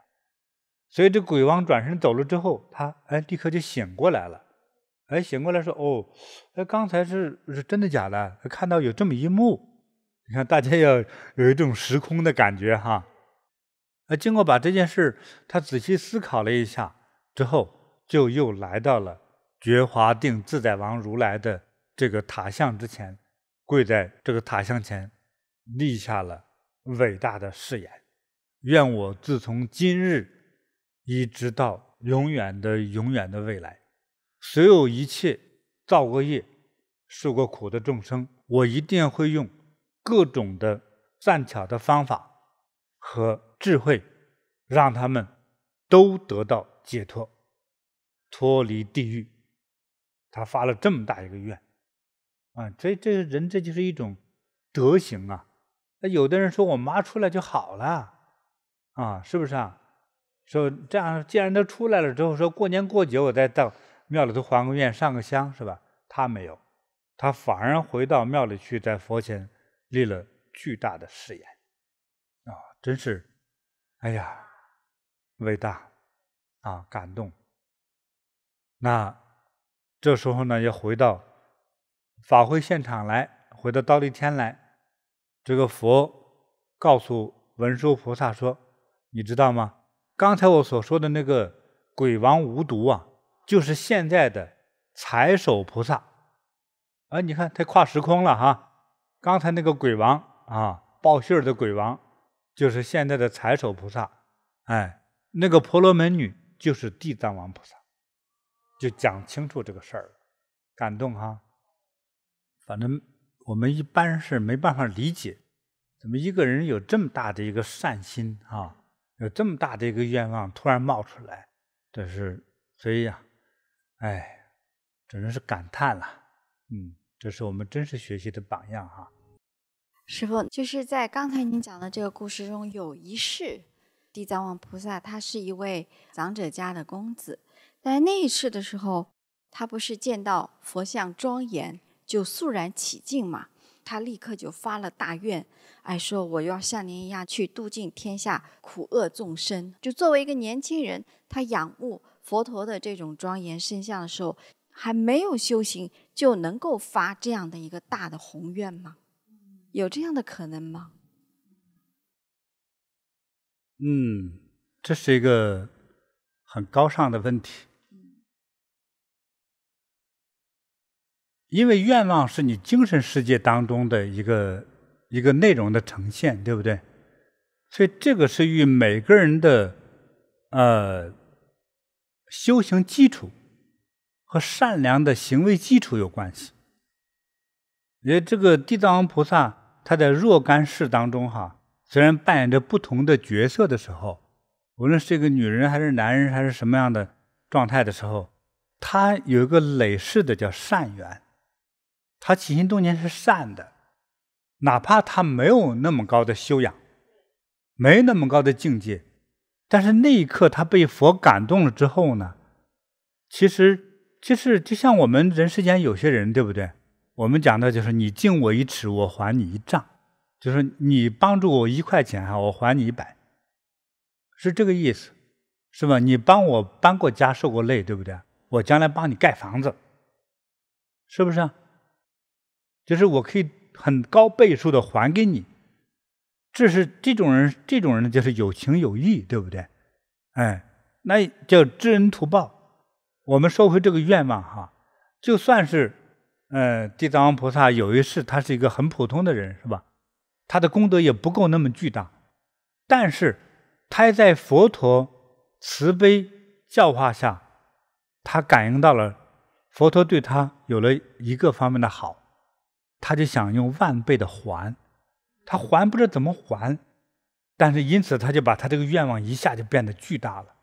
所以这鬼王转身走了之后，他立刻就醒过来了。醒过来说：“哦，刚才是真的假的？看到有这么一幕。”你看，大家要有一种时空的感觉哈。经过把这件事他仔细思考了一下之后，就又来到了觉华定自在王如来的这个塔像之前，跪在这个塔像前，立下了伟大的誓言：愿我自从今日一直到永远的未来，所有一切造过业受过苦的众生，我一定会用各种的善巧的方法和智慧，让他们都得到解脱，脱离地狱。他发了这么大一个愿这人这就是一种德行啊。有的人说我妈出来就好了是不是啊？说这样既然都出来了之后，说过年过节我再到庙里头还个愿上个香，是吧？他没有，他反而回到庙里去，在佛前立了巨大的誓言真是伟大感动。那这时候呢，要回到法会现场来，回到忉利天来。这个佛告诉文殊菩萨说：“你知道吗？刚才我所说的那个鬼王无毒就是现在的财首菩萨。你看他跨时空了哈。刚才那个鬼王报信的鬼王，就是现在的财首菩萨。那个婆罗门女就是地藏王菩萨，就讲清楚这个事儿了，感动哈。反正我们一般是没办法理解，怎么一个人有这么大的一个善心有这么大的一个愿望突然冒出来，所以只能是感叹了。这是我们真实学习的榜样哈。师父，就是在刚才您讲的这个故事中，有一世地藏王菩萨他是一位长者家的公子，在那一世的时候，他不是见到佛像庄严就肃然起敬嘛，他立刻就发了大愿，说我要像您一样去度尽天下苦厄众生。就作为一个年轻人，他仰慕佛陀的这种庄严身像的时候，还没有修行就能够发这样的一个大的宏愿吗？有这样的可能吗？这是一个很高尚的问题。因为愿望是你精神世界当中的一个内容的呈现，对不对？所以这个是与每个人的修行基础和善良的行为基础有关系。因为这个地藏王菩萨他在若干世当中虽然扮演着不同的角色的时候，无论是一个女人还是男人还是什么样的状态的时候，他有一个累世的叫善缘，他起心动念是善的，哪怕他没有那么高的修养，没那么高的境界，但是那一刻他被佛感动了之后呢，其实就像我们人世间有些人，对不对？我们讲的就是你敬我1尺，我还你1丈，就是你帮助我1块钱我还你100，是这个意思，是吧？你帮我搬过家受过累，对不对？我将来帮你盖房子，是不是就是我可以很高倍数的还给你。这种人就是有情有义，对不对？那叫知恩图报。我们收回这个愿望就算是地藏王菩萨有一世他是一个很普通的人，是吧？他的功德也不够那么巨大，但是他在佛陀慈悲教化下，他感应到了佛陀对他有了一个方面的好，他就想用万倍的还。他还不知道怎么还，但是因此他就把他这个愿望一下就变得巨大了。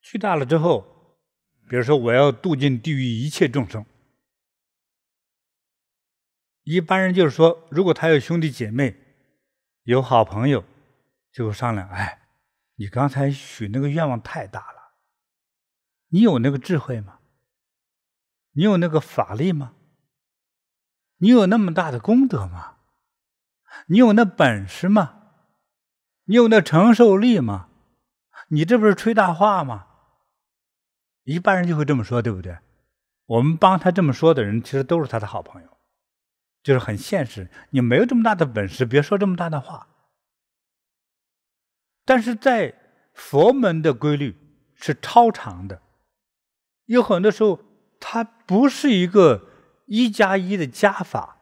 巨大了之后，比如说我要度尽地狱一切众生。一般人就是说，如果他有兄弟姐妹，有好朋友，就商量，哎，你刚才许那个愿望太大了，你有那个智慧吗？你有那个法力吗？你有那么大的功德吗？你有那本事吗？你有那承受力吗？你这不是吹大话吗？一般人就会这么说，对不对？我们帮他这么说的人，其实都是他的好朋友，就是很现实。你没有这么大的本事，别说这么大的话。但是在佛门的规律是超常的，有很多时候它不是一个1+1的加法。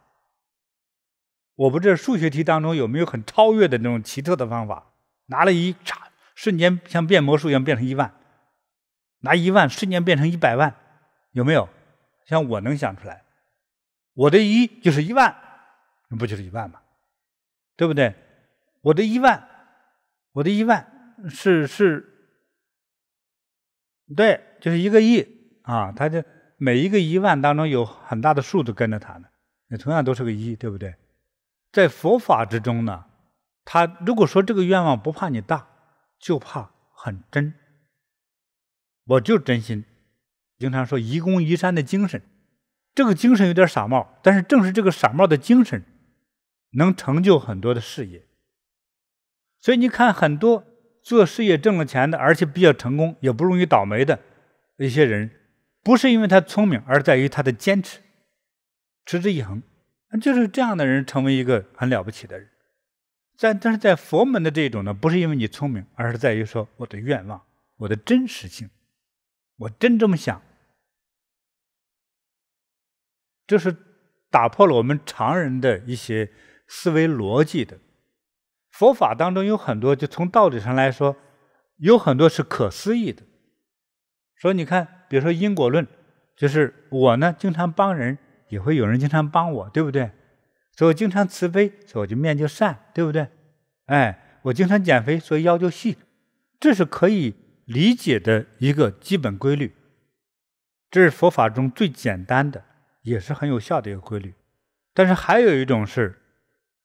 我不知道数学题当中有没有很超越的那种奇特的方法，拿了1，瞬间像变魔术一样变成1万，拿1万瞬间变成100万，有没有？像我能想出来，我的1就是1万，不就是1万吗？对不对？我的1万对，就是1个亿啊！它就每一个1万当中有很大的数字跟着它呢，也同样都是个1，对不对？在佛法之中呢，他如果说这个愿望不怕你大，就怕很真。我就真心，经常说移公移山的精神，这个精神有点傻帽，但是正是这个傻帽的精神，能成就很多的事业。所以你看，很多做事业挣了钱的，而且比较成功，也不容易倒霉的一些人，不是因为他聪明，而在于他的坚持，持之以恒。就是这样的人成为一个很了不起的人。但是在佛门的这种呢，不是因为你聪明，而是在于说我的愿望，我的真实性，我真这么想。这是打破了我们常人的一些思维逻辑的。佛法当中有很多，就从道理上来说，有很多是可思议的。说你看，比如说因果论，就是我呢经常帮人，也会有人经常帮我，对不对？所以我经常慈悲，所以我就面就善，对不对？哎，我经常减肥，所以腰就细，这是可以理解的一个基本规律。这是佛法中最简单的，也是很有效的一个规律。但是还有一种是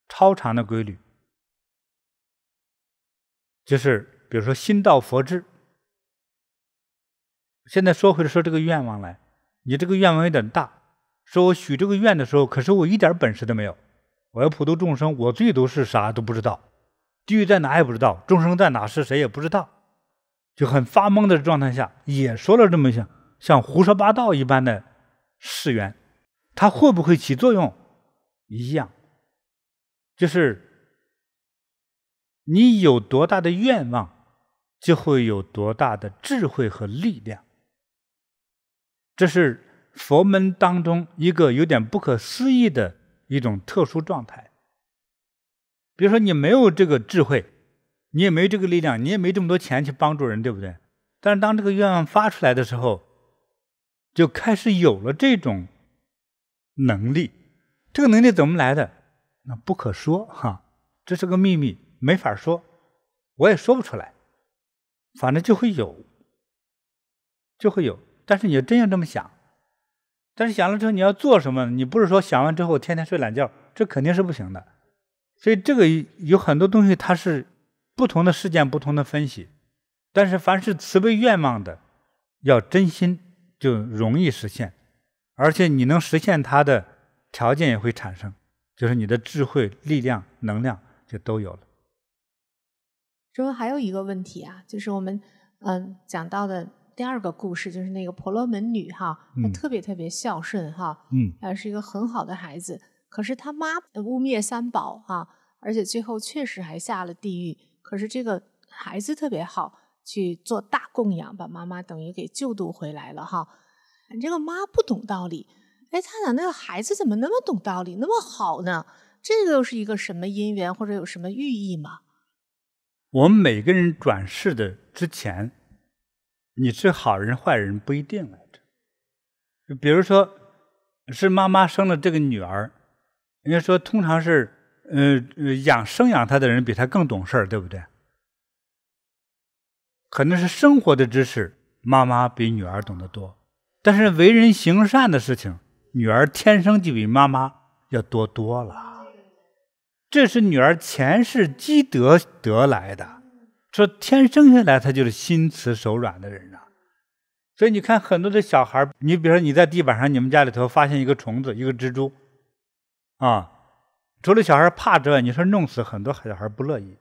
超常的规律，就是比如说心道佛智。现在说回来，说这个愿望来，你这个愿望有点大，说我许这个愿的时候，可是我一点本事都没有，我要普度众生，我最多是啥都不知道，地狱在哪也不知道，众生在哪是谁也不知道，就很发懵的状态下，也说了这么像胡说八道一般的誓愿，它会不会起作用？一样，就是你有多大的愿望，就会有多大的智慧和力量。这是佛门当中一个有点不可思议的一种特殊状态。比如说你没有这个智慧，你也没这个力量，你也没这么多钱去帮助人，对不对？但是当这个愿望发出来的时候，就开始有了这种能力。这个能力怎么来的？那不可说哈，这是个秘密，没法说，我也说不出来，反正就会有。但是你真要这么想，但是想了之后你要做什么？你不是说想完之后天天睡懒觉，这肯定是不行的。所以这个有很多东西它是不同的事件不同的分析，但是凡是慈悲愿望的，要真心就容易实现，而且你能实现它的条件也会产生，就是你的智慧、力量、能量就都有了。之后还有一个问题啊，就是我们讲到的第二个故事，就是那个婆罗门女哈，她特别特别孝顺哈，是一个很好的孩子。可是她妈污蔑三宝哈，而且最后确实还下了地狱。可是这个孩子特别好，去做大供养，把妈妈等于给救度回来了哈。这个妈不懂道理，哎，他想那个孩子怎么那么懂道理，那么好呢？这个又是一个什么因缘，或者有什么寓意吗？我们每个人转世的之前，你是好人坏人不一定来着。比如说是妈妈生了这个女儿，人家说通常是生养他的人比他更懂事儿，对不对？可能是生活的知识，妈妈比女儿懂得多，但是为人行善的事情，女儿天生就比妈妈要多多了。这是女儿前世积德得来的，说天生下来她就是心慈手软的人啊。所以你看很多的小孩，你比如说你在地板上，你们家里头发现一个虫子，一个蜘蛛啊，除了小孩怕之外，你说弄死很多小孩不乐意。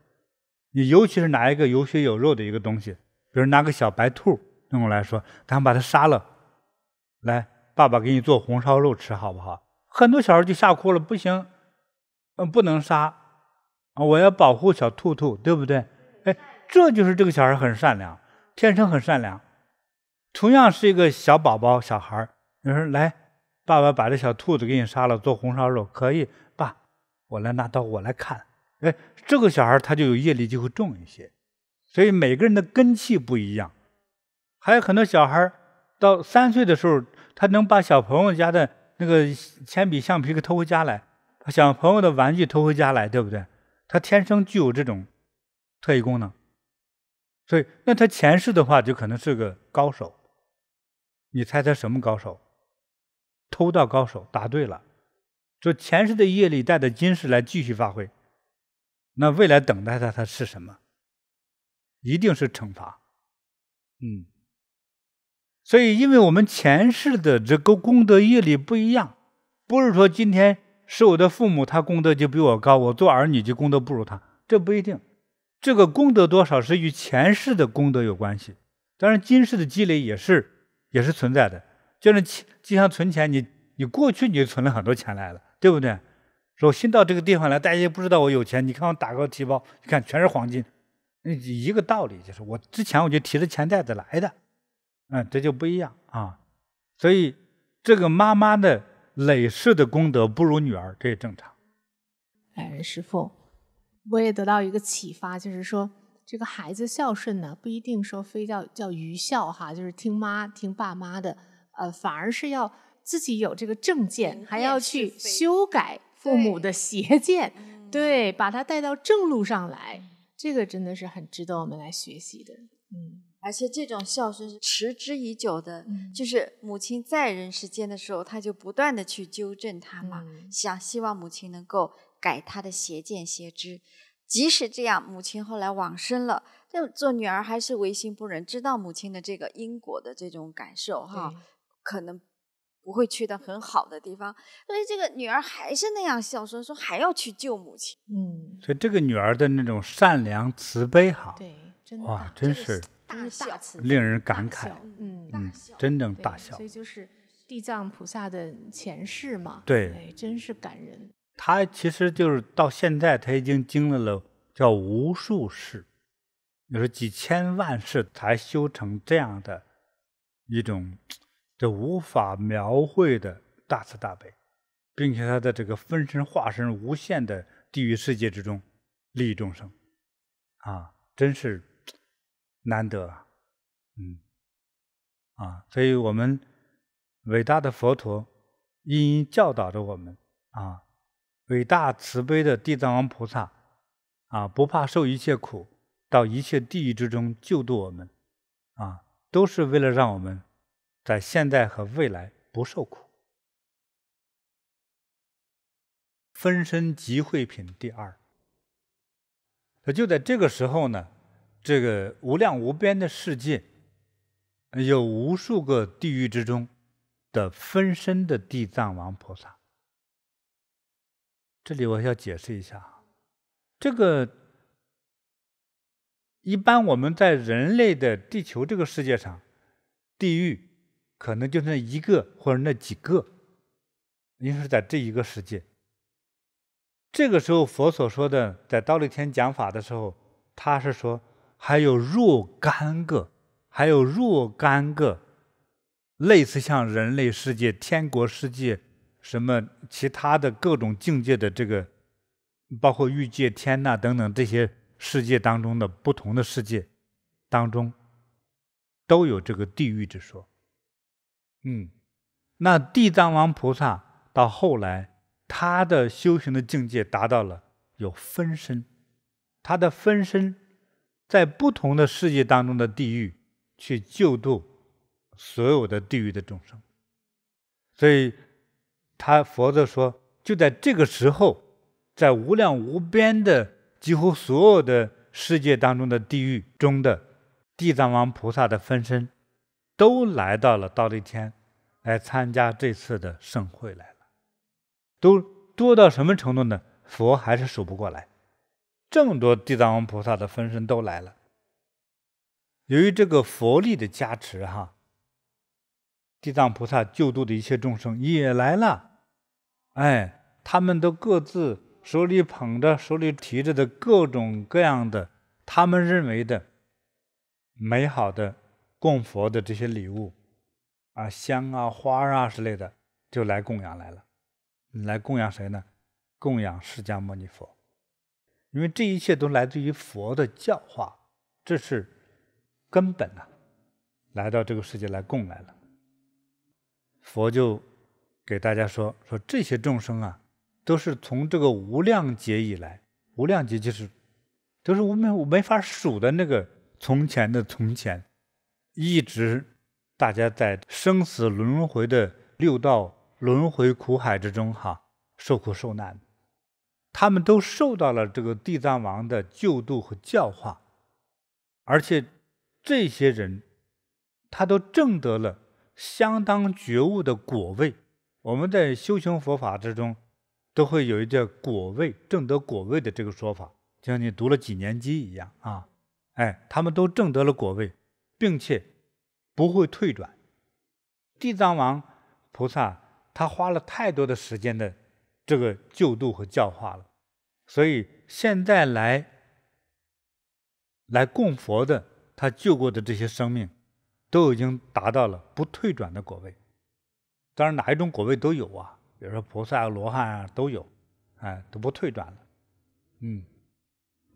你尤其是拿一个有血有肉的一个东西，比如拿个小白兔弄过来说，咱们把它杀了，来，爸爸给你做红烧肉吃好不好？很多小孩就吓哭了，不行，不能杀啊，我要保护小兔兔，对不对？哎，这就是这个小孩很善良，天生很善良。同样是一个小宝宝小孩，你说来，爸爸把这小兔子给你杀了做红烧肉，可以，爸，我来拿刀，我来看。哎，这个小孩他就有业力就会重一些，所以每个人的根气不一样。还有很多小孩到3岁的时候，他能把小朋友家的那个铅笔橡皮给偷回家来，把小朋友的玩具偷回家来，对不对？他天生具有这种特异功能，所以那他前世的话就可能是个高手。你猜他什么高手？偷盗高手，答对了。说前世的业力带着今世来继续发挥，那未来等待他是什么？一定是惩罚。所以因为我们前世的这个功德业力不一样，不是说今天是我的父母他功德就比我高，我做儿女就功德不如他，这不一定。这个功德多少是与前世的功德有关系，当然今世的积累也是存在的。就像存钱，你过去你就存了很多钱来了，对不对？说我新到这个地方来，大家也不知道我有钱，你看我打个提包，你看全是黄金，一个道理，就是我之前我就提着钱袋子来的，这就不一样啊。所以这个妈妈的累世的功德不如女儿，这也正常。师父，我也得到一个启发，就是说这个孩子孝顺呢，不一定说非叫愚孝哈，就是听爸妈的，反而是要自己有这个正见，还要去修改父母的邪见，对，把他带到正路上来，这个真的是很值得我们来学习的。而且这种孝顺是持之以久的，就是母亲在人世间的时候，他就不断的去纠正他嘛，希望母亲能够改他的邪见邪知。即使这样，母亲后来往生了，这做女儿还是违心不忍，知道母亲的这个因果的这种感受哈，可能不会去到很好的地方，所以这个女儿还是那样孝顺，说还要去救母亲。所以这个女儿的那种善良慈悲哈，对，真的哇，真是大慈，令人感慨。真正大孝。所以就是地藏菩萨的前世嘛，对，真是感人。他其实就是到现在他已经经历了叫无数世，就是几千万世才修成这样的一种这无法描绘的大慈大悲，并且他的这个分身化身无限的地狱世界之中利益众生啊，真是难得所以我们伟大的佛陀因教导着我们伟大慈悲的地藏王菩萨不怕受一切苦，到一切地狱之中救度我们都是为了让我们在现在和未来不受苦。分身集会品第2，就在这个时候呢，这个无量无边的世界有无数个地狱之中的分身的地藏王菩萨。这里我要解释一下，这个一般我们在人类的地球这个世界上，地狱可能就那一个或者那几个，因为是在这一个世界。这个时候佛所说的在忉利天讲法的时候，他是说还有若干个类似像人类世界、天国世界什么其他的各种境界的这个，包括欲界天等等这些世界当中的不同的世界当中，都有这个地狱之说。那地藏王菩萨到后来他的修行的境界达到了有分身，他的分身在不同的世界当中的地狱去救度所有的地狱的众生。所以佛陀说，就在这个时候，在无量无边的几乎所有的世界当中的地狱中的地藏王菩萨的分身都来到了忉利天来参加这次的盛会来了，都多到什么程度呢？佛还是数不过来，这么多地藏王菩萨的分身都来了。由于这个佛力的加持地藏菩萨救度的一切众生也来了，他们都各自手里捧着手里提着的各种各样的他们认为的美好的供佛的这些礼物香花之类的，就来供养来了。来供养谁呢？供养释迦牟尼佛。因为这一切都来自于佛的教化，这是根本来到这个世界来供来了。佛就给大家说这些众生都是从这个无量劫以来，无量劫就是都是我没法数的那个从前的从前，一直大家在生死轮回的六道轮回苦海之中受苦受难，他们都受到了这个地藏王的救度和教化，而且这些人他都证得了相当觉悟的果位。我们在修行佛法之中都会有一个果位，证得果位的这个说法，就像你读了几年级一样他们都证得了果位，并且不会退转。地藏王菩萨他花了太多的时间的这个救度和教化了，所以现在来供佛的他救过的这些生命都已经达到了不退转的果位。当然哪一种果位都有比如说菩萨罗汉都有都不退转了。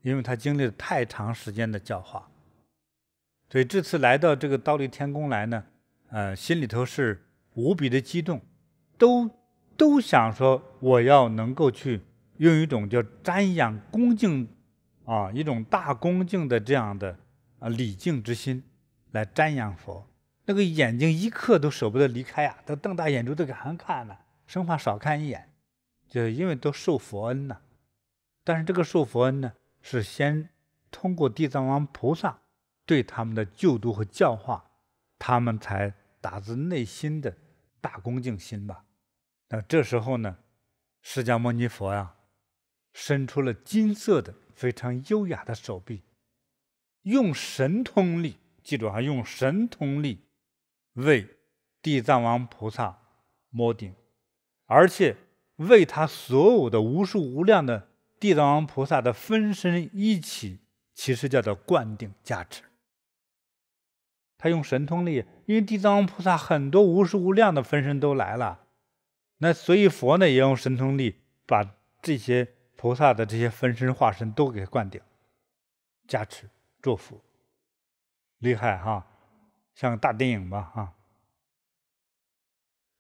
因为他经历了太长时间的教化，所以这次来到这个忉利天宫来呢心里头是无比的激动，都想说我要能够去用一种叫瞻仰恭敬一种大恭敬的这样的礼敬之心来瞻仰佛。那个眼睛一刻都舍不得离开都瞪大眼珠子赶看生怕少看一眼，就因为都受佛恩但是这个受佛恩呢，是先通过地藏王菩萨对他们的救度和教化，他们才打自内心的大恭敬心吧。那这时候呢，释迦牟尼佛伸出了金色的非常优雅的手臂，用神通力，记住用神通力为地藏王菩萨摸顶，而且为他所有的无数无量的地藏王菩萨的分身一起，其实叫做灌顶加持。他用神通力，因为地藏王菩萨很多无数无量的分身都来了，那所以佛呢也用神通力把这些菩萨的这些分身化身都给灌顶加持祝福，厉害像大电影吧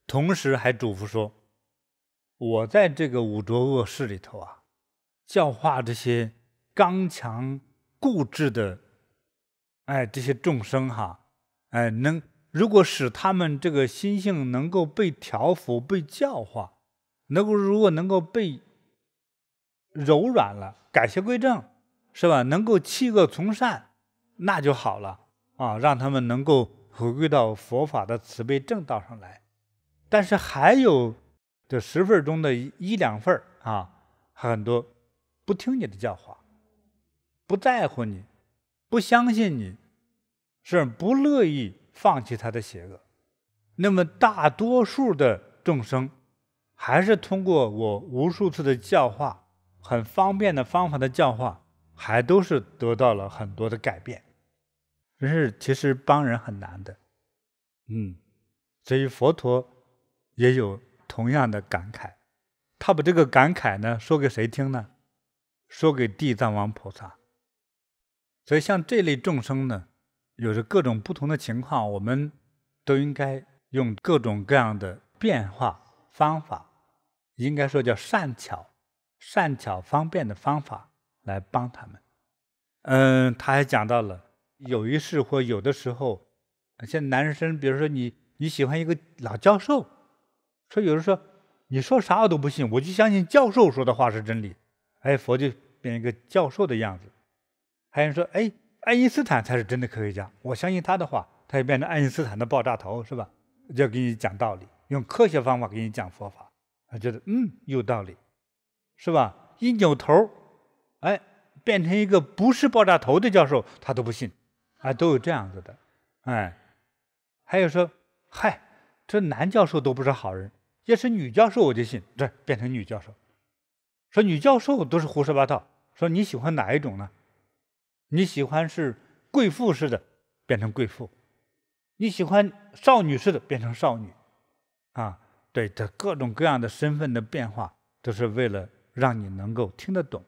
同时还嘱咐说，我在这个五浊恶世里头教化这些刚强固执的这些众生如果使他们这个心性能够被调伏被教化，如果能够被柔软了改邪归正，是吧？能够弃恶从善，那就好了让他们能够回归到佛法的慈悲正道上来。但是还有这10份中的1、2份很多不听你的教化，不在乎你，不相信你，是不乐意放弃他的邪恶。那么大多数的众生还是通过我无数次的教化，很方便的方法的教化，还都是得到了很多的改变。其实帮人很难的所以佛陀也有同样的感慨。他把这个感慨呢说给谁听呢？说给地藏王菩萨。所以像这类众生呢，有着各种不同的情况，我们都应该用各种各样的变化方法，应该说叫善巧方便的方法来帮他们。他还讲到了有一事或有的时候，像男生，比如说你喜欢一个老教授，说有人说你说啥我都不信，我就相信教授说的话是真理。佛就变一个教授的样子。还有人说爱因斯坦才是真的科学家，我相信他的话，他也变成爱因斯坦的爆炸头，是吧？就给你讲道理，用科学方法给你讲佛法，他觉得有道理，是吧？一扭头，变成一个不是爆炸头的教授，他都不信，都有这样子的。还有说这男教授都不是好人，要是女教授我就信，这变成女教授。说女教授都是胡说八道，说你喜欢哪一种呢？你喜欢是贵妇式的，变成贵妇；你喜欢少女式的，变成少女。对，这各种各样的身份的变化，都是为了让你能够听得懂，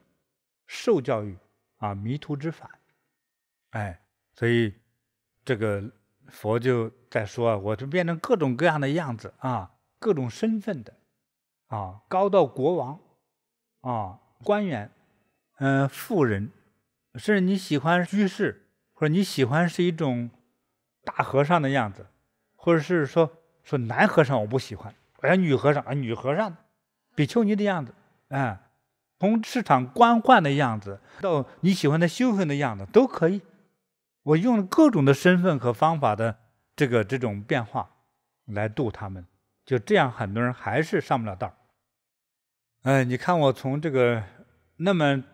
受教育迷途知返。所以这个佛就在说，我就变成各种各样的样子各种身份的高到国王官员富人，甚至你喜欢居士，或者你喜欢是一种大和尚的样子，或者是说男和尚我不喜欢，女和尚比丘尼的样子从市场官宦的样子到你喜欢的修行的样子都可以。我用了各种的身份和方法的这种变化来度他们，就这样很多人还是上不了道。你看我从这个那么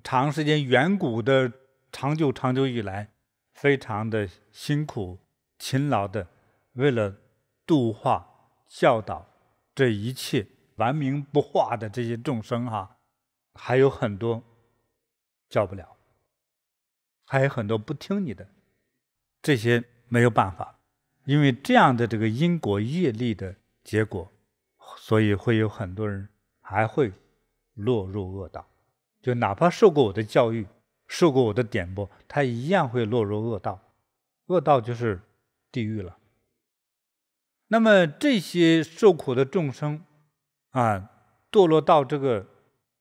长时间远古的长久以来，非常的辛苦勤劳的为了度化教导这一切顽冥不化的这些众生还有很多教不了，还有很多不听你的，这些没有办法，因为这样的这个因果业力的结果，所以会有很多人还会落入恶道。就哪怕受过我的教育，受过我的点拨，他一样会落入恶道。恶道就是地狱了。那么这些受苦的众生堕落到这个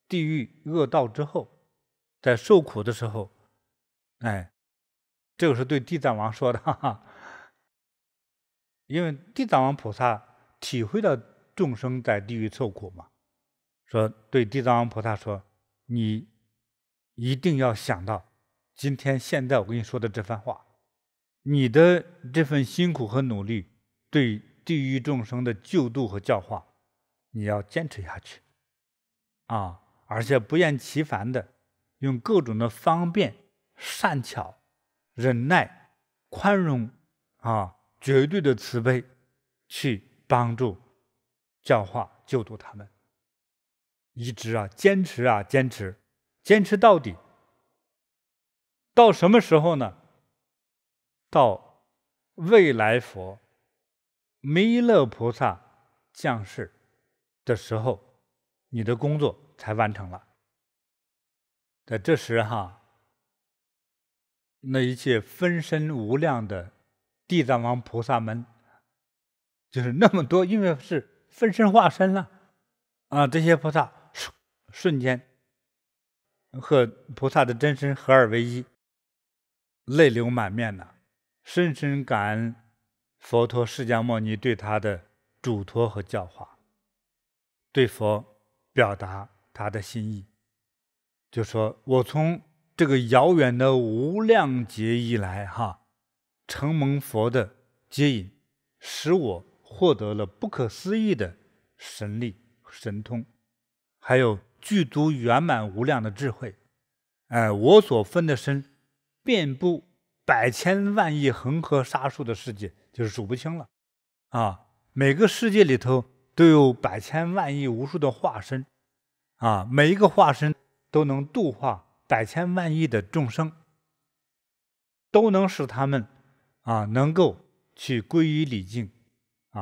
地狱恶道之后，在受苦的时候这个是对地藏王说的因为地藏王菩萨体会到众生在地狱受苦嘛，说对地藏王菩萨说，你一定要想到今天现在我跟你说的这番话，你的这份辛苦和努力对地狱众生的救度和教化，你要坚持下去而且不厌其烦的用各种的方便善巧忍耐宽容绝对的慈悲去帮助教化救度他们，一直坚持到底。到什么时候呢？到未来佛弥勒菩萨降世的时候，你的工作才完成了。在这时那一切分身无量的地藏王菩萨们，就是那么多，因为是分身化身了这些菩萨瞬间和菩萨的真身合二为一，泪流满面深深感恩佛陀释迦牟尼对他的嘱托和教化，对佛表达他的心意，就说我从这个遥远的无量劫以来承蒙佛的接引，使我获得了不可思议的神力神通，还有具足圆满无量的智慧我所分的身遍布百千万亿恒河沙数的世界，就是数不清了每个世界里头都有百千万亿无数的化身每一个化身都能度化百千万亿的众生，都能使他们能够去皈依礼敬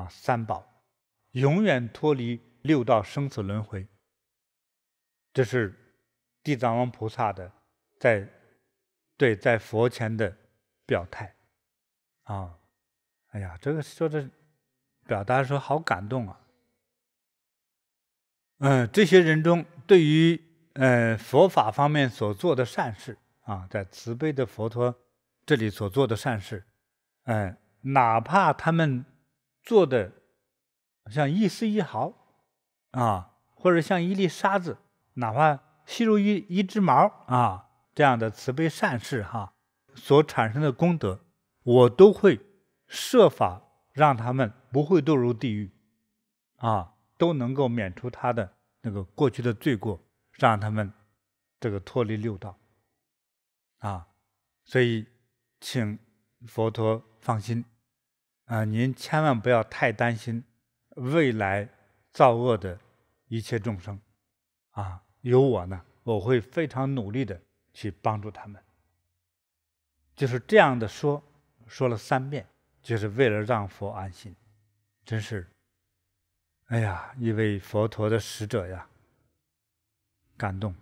三宝，永远脱离六道生死轮回。这是地藏王菩萨的在佛前的表态哎呀，这个说的表达说好感动这些人中对于佛法方面所做的善事啊，在慈悲的佛陀这里所做的善事，哪怕他们做的像一丝一毫啊，或者像一粒沙子，哪怕细如一只毛啊，这样的慈悲善事哈，所产生的功德，我都会设法让他们不会堕入地狱啊，都能够免除他的那个过去的罪过，让他们这个脱离六道啊。所以请佛陀放心啊，您千万不要太担心未来造恶的一切众生啊，有我呢，我会非常努力的去帮助他们。就是这样的说了3遍，就是为了让佛安心。真是，哎呀，一位佛陀的使者呀，感动。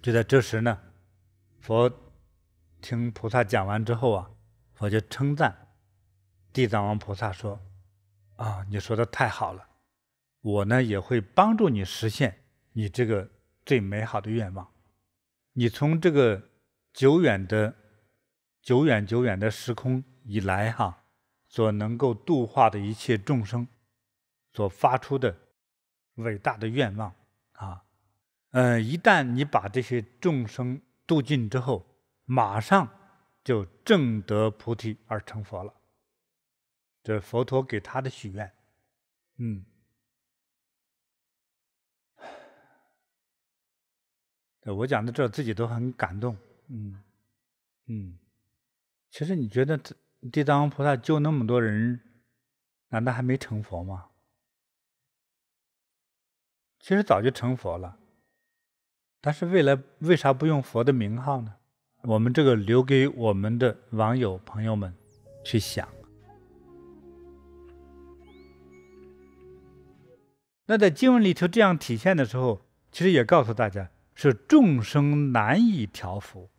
就在这时呢，佛听菩萨讲完之后啊，佛就称赞地藏王菩萨说：“啊，你说的太好了，我呢也会帮助你实现你这个最美好的愿望。你从这个久远的时空以来哈，所能够度化的一切众生所发出的伟大的愿望啊，一旦你把这些众生度尽之后，马上就证得菩提而成佛了。这是佛陀给他的许愿。我讲到这自己都很感动。其实你觉得地藏王菩萨救那么多人，难道还没成佛吗？其实早就成佛了，但是为啥不用佛的名号呢？我们这个留给我们的网友朋友们去想。那在经文里头这样体现的时候，其实也告诉大家，是众生难以调伏，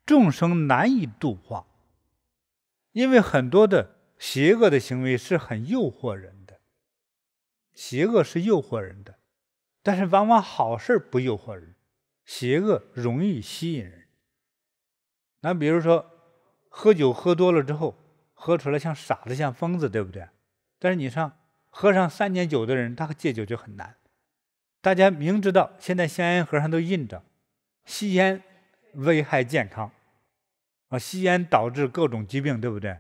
众生难以度化。因为很多的邪恶的行为是很诱惑人的，邪恶是诱惑人的，但是往往好事不诱惑人，邪恶容易吸引人。那比如说喝酒喝多了之后，喝出来像傻子像疯子，对不对？但是你喝上3年酒的人，他戒酒就很难。大家明知道现在香烟盒上都印着吸烟危害健康啊，吸烟导致各种疾病，对不对？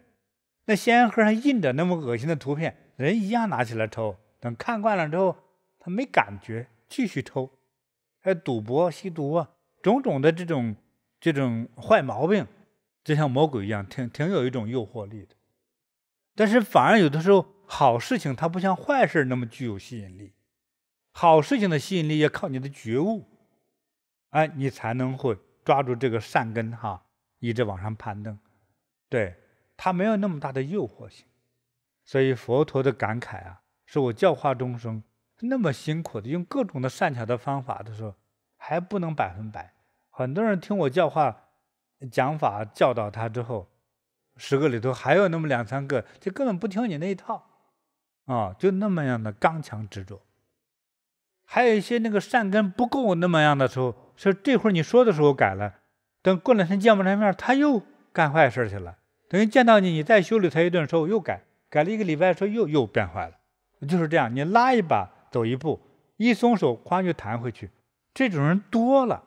那香烟盒上印着那么恶心的图片，人一样拿起来抽，等看惯了之后他没感觉，继续抽。还有赌博吸毒啊，种种的这种坏毛病，就像魔鬼一样，挺有一种诱惑力的。但是反而有的时候好事情它不像坏事那么具有吸引力，好事情的吸引力要靠你的觉悟，你才能会抓住这个善根哈，一直往上攀登。对，它没有那么大的诱惑性。所以佛陀的感慨啊，是我教化众生那么辛苦的，用各种的善巧的方法的时候，还不能100%。很多人听我教化讲法教导他之后，10个里头还有那么2、3个就根本不听你那一套啊，就那么样的刚强执着。还有一些那个善根不够那么样的时候，是这会儿你说的时候改了，等过2天见不着面，他又干坏事去了。等于见到你再修理他一顿之后又改了1个礼拜，说又变坏了。就是这样，你拉一把走一步，一松手哐就弹回去。这种人多了，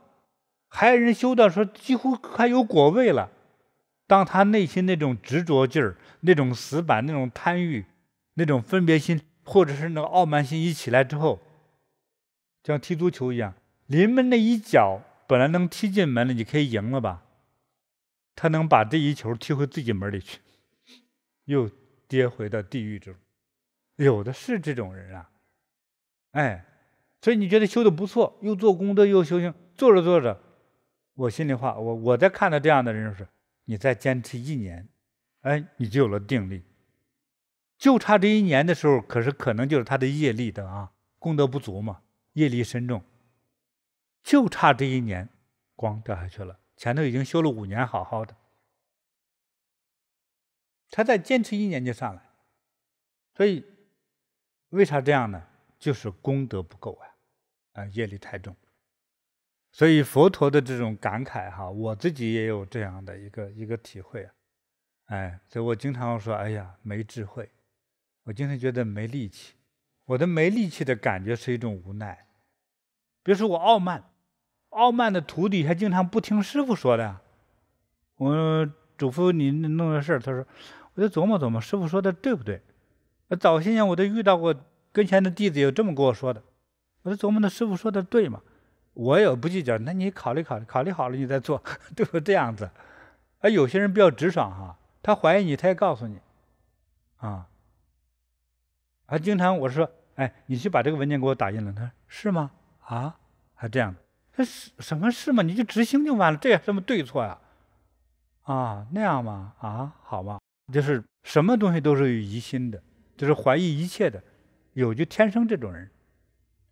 还有人修到说几乎快有果位了。当他内心那种执着劲儿、那种死板、那种贪欲、那种分别心，或者是那个傲慢心一起来之后，像踢足球一样，临门那一脚本来能踢进门了，你可以赢了吧，他能把这一球踢回自己门里去，又跌回到地狱中。有的是这种人啊，所以你觉得修的不错，又做功德又修行，做着做着，我心里话，我在看到这样的人是，你再坚持1年，你就有了定力。就差这1年的时候，可能就是他的业力的啊，功德不足嘛，业力深重，就差这1年，光掉下去了。前头已经修了5年，好好的，他再坚持1年就上来。所以为啥这样呢？就是功德不够业力太重。所以佛陀的这种感慨我自己也有这样的一个体会所以我经常说，哎呀，没智慧，我经常觉得没力气。我的没力气的感觉是一种无奈。比如说我傲慢的徒弟还经常不听师父说的。我嘱咐你弄的事儿，他说，我就琢磨师父说的对不对？早些年我都遇到过跟前的弟子有这么跟我说的，我就琢磨那师父说的对吗？我也不计较，那你考虑好了你再做，对不？这样子。有些人比较直爽他怀疑你，他也告诉你经常我说，你去把这个文件给我打印了。他说是吗？还这样，这是什么事吗？你就执行就完了，这有什么对错呀？那样吗？好吧，就是什么东西都是有疑心的，就是怀疑一切的，就天生这种人，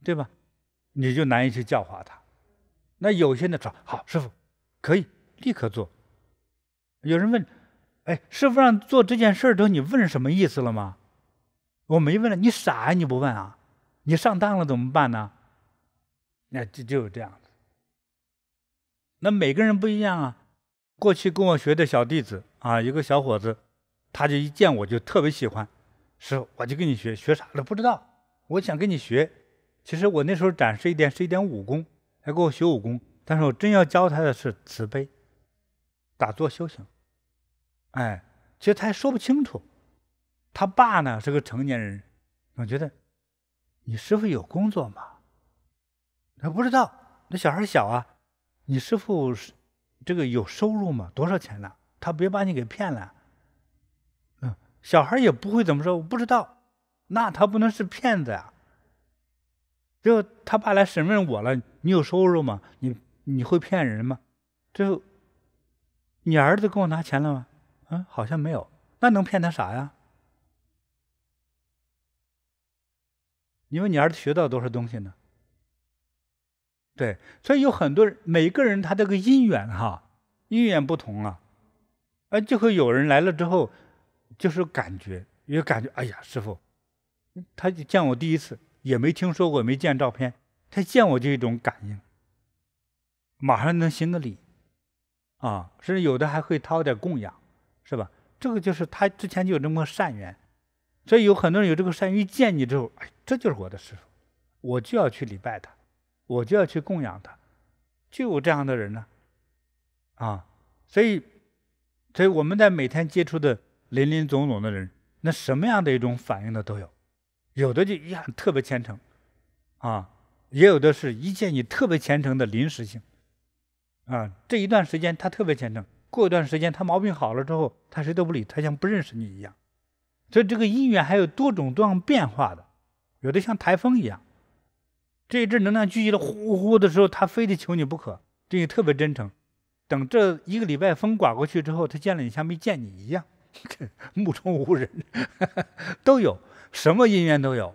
对吧？你就难以去教化他。那有些人说好，师父可以立刻做。有人问，师父让做这件事之后，你问什么意思了吗？我没问了，你傻呀？你不问你上当了怎么办呢？那就是这样子。那每个人不一样过去跟我学的小弟子一个小伙子，他就一见我就特别喜欢，师父我就跟你学啥了不知道，我想跟你学。其实我那时候展示是一点武功，还给我学武功，但是我真要教他的是慈悲、打坐修行。其实他还说不清楚。他爸呢是个成年人，我觉得你师父有工作吗？他不知道，那小孩小你师父这个有收入吗？多少钱呢？他别把你给骗了。小孩也不会怎么说，我不知道，那他不能是骗子呀。就他爸来审问我了，你有收入吗？你会骗人吗？最后你儿子给我拿钱了吗？好像没有。那能骗他啥呀？因为你儿子学到多少东西呢？对，所以有很多人，每个人他这个因缘因缘不同就会有人来了之后，就是感觉，哎呀，师父，他见我第一次，也没听说过，没见照片，他见我就一种感应，马上能行个礼甚至有的还会掏点供养，是吧？这个就是他之前就有这么善缘，所以有很多人有这个善缘，一见你之后，这就是我的师父，我就要去礼拜他，我就要去供养他，就有这样的人呢所以我们在每天接触的林林总总的人，那什么样的一种反应的都有，有的就一样特别虔诚也有的是一见你特别虔诚的临时性这一段时间他特别虔诚，过一段时间他毛病好了之后，他谁都不理，他像不认识你一样。所以这个因缘还有多种多样变化的，有的像台风一样，这一阵能量聚集了呼呼的时候，他非得求你不可，这也特别真诚。等这一个礼拜风刮过去之后，他见了你像没见你一样，目中无人都有，什么因缘都有。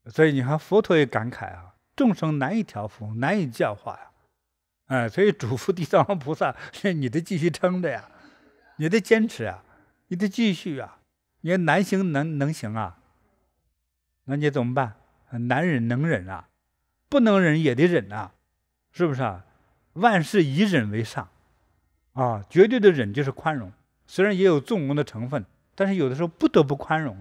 所以你看佛陀也感慨众生难以调伏，难以教化所以嘱咐地藏王菩萨，你得继续撑着呀，你得坚持你得继续你难行能行那你怎么办？难忍能忍不能忍也得忍是不是万事以忍为上绝对的忍就是宽容，虽然也有纵容的成分，但是有的时候不得不宽容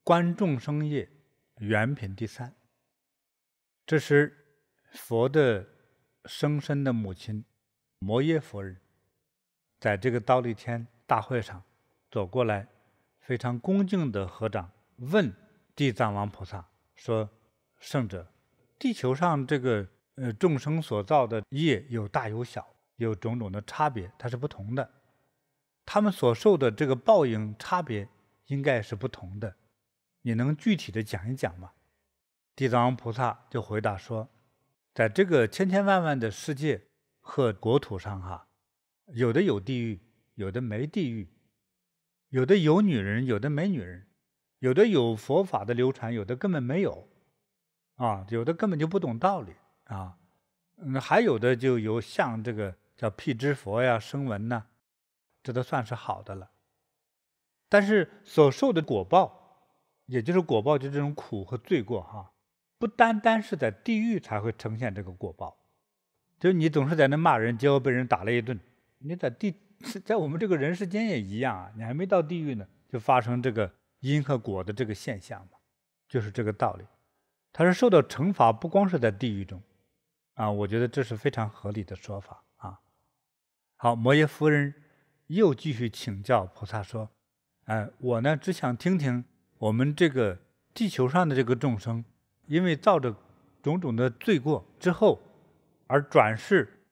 观众生业原品第3，这是佛的生身的母亲摩耶夫人，在这个忉利天大会上走过来，非常恭敬的合掌问地藏王菩萨说：圣者，地球上这个众生所造的业有大有小，有种种的差别，它是不同的，他们所受的这个报应差别应该是不同的，你能具体的讲一讲吗？地藏王菩萨就回答说，在这个千千万万的世界和国土上有的有地狱，有的没地狱，有的有女人，有的没女人，有的有佛法的流传，有的根本没有有的根本就不懂道理还有的就有像这个叫辟支佛呀、声闻呐，这都算是好的了。但是所受的果报，也就是果报，就这种苦和罪过不单单是在地狱才会呈现这个果报。就是你总是在那骂人，结果被人打了一顿，你在我们这个人世间也一样你还没到地狱呢，就发生这个因和果的这个现象嘛，就是这个道理。他是受到惩罚，不光是在地狱中我觉得这是非常合理的说法好，摩耶夫人又继续请教菩萨说，我呢只想听听我们这个地球上的这个众生，因为造着种种的罪过之后，而转世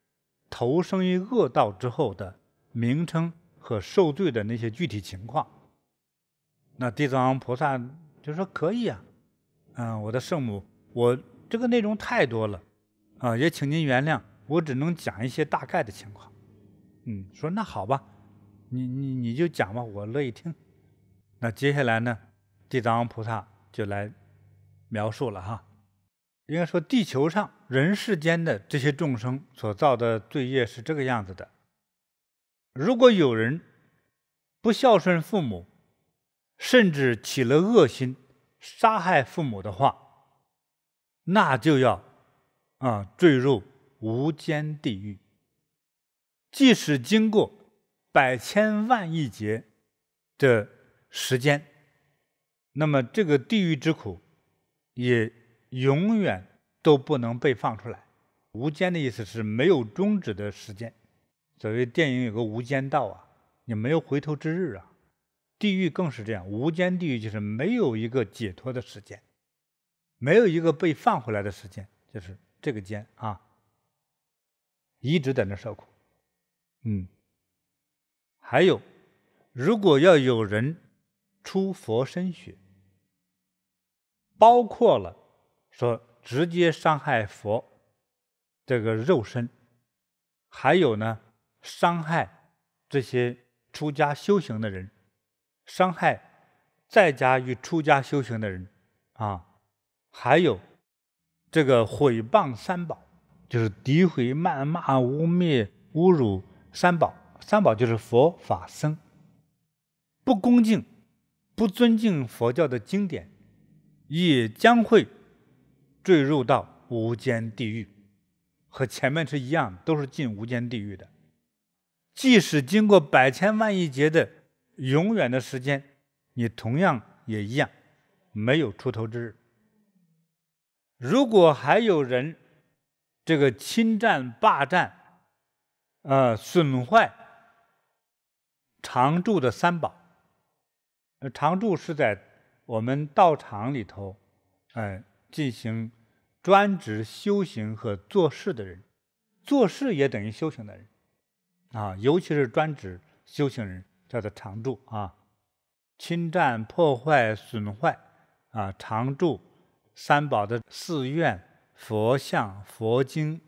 投生于恶道之后的名称和受罪的那些具体情况。那地藏王菩萨就说可以我的圣母，我这个内容太多了也请您原谅，我只能讲一些大概的情况。说那好吧，你就讲吧，我乐意听。那接下来呢，地藏王菩萨就来描述了应该说地球上人世间的这些众生所造的罪业是这个样子的。如果有人不孝顺父母，甚至起了恶心杀害父母的话，那就要坠入无间地狱，即使经过百千万亿劫的时间，那么这个地狱之苦也永远都不能被放出来。无间的意思是没有终止的时间，所谓电影有个无间道你没有回头之日地狱更是这样，无间地狱就是没有一个解脱的时间，没有一个被放回来的时间，就是这个间一直在那受苦。还有，如果要有人出佛身血，包括了说直接伤害佛这个肉身，还有呢伤害这些出家修行的人，伤害在家与出家修行的人还有这个毁谤三宝，就是诋毁、谩骂、污蔑、侮辱三宝。三宝就是佛法僧，不恭敬、不尊敬佛教的经典，也将会坠入到无间地狱，和前面是一样，都是进无间地狱的。即使经过百千万亿劫的永远的时间，你同样也一样，没有出头之日。如果还有人这个侵占、霸占、损坏常住的三宝，常住是在我们道场里头进行专职修行和做事的人，做事也等于修行的人尤其是专职修行人叫做常住侵占、破坏、损坏常住三宝的寺院、佛像、佛经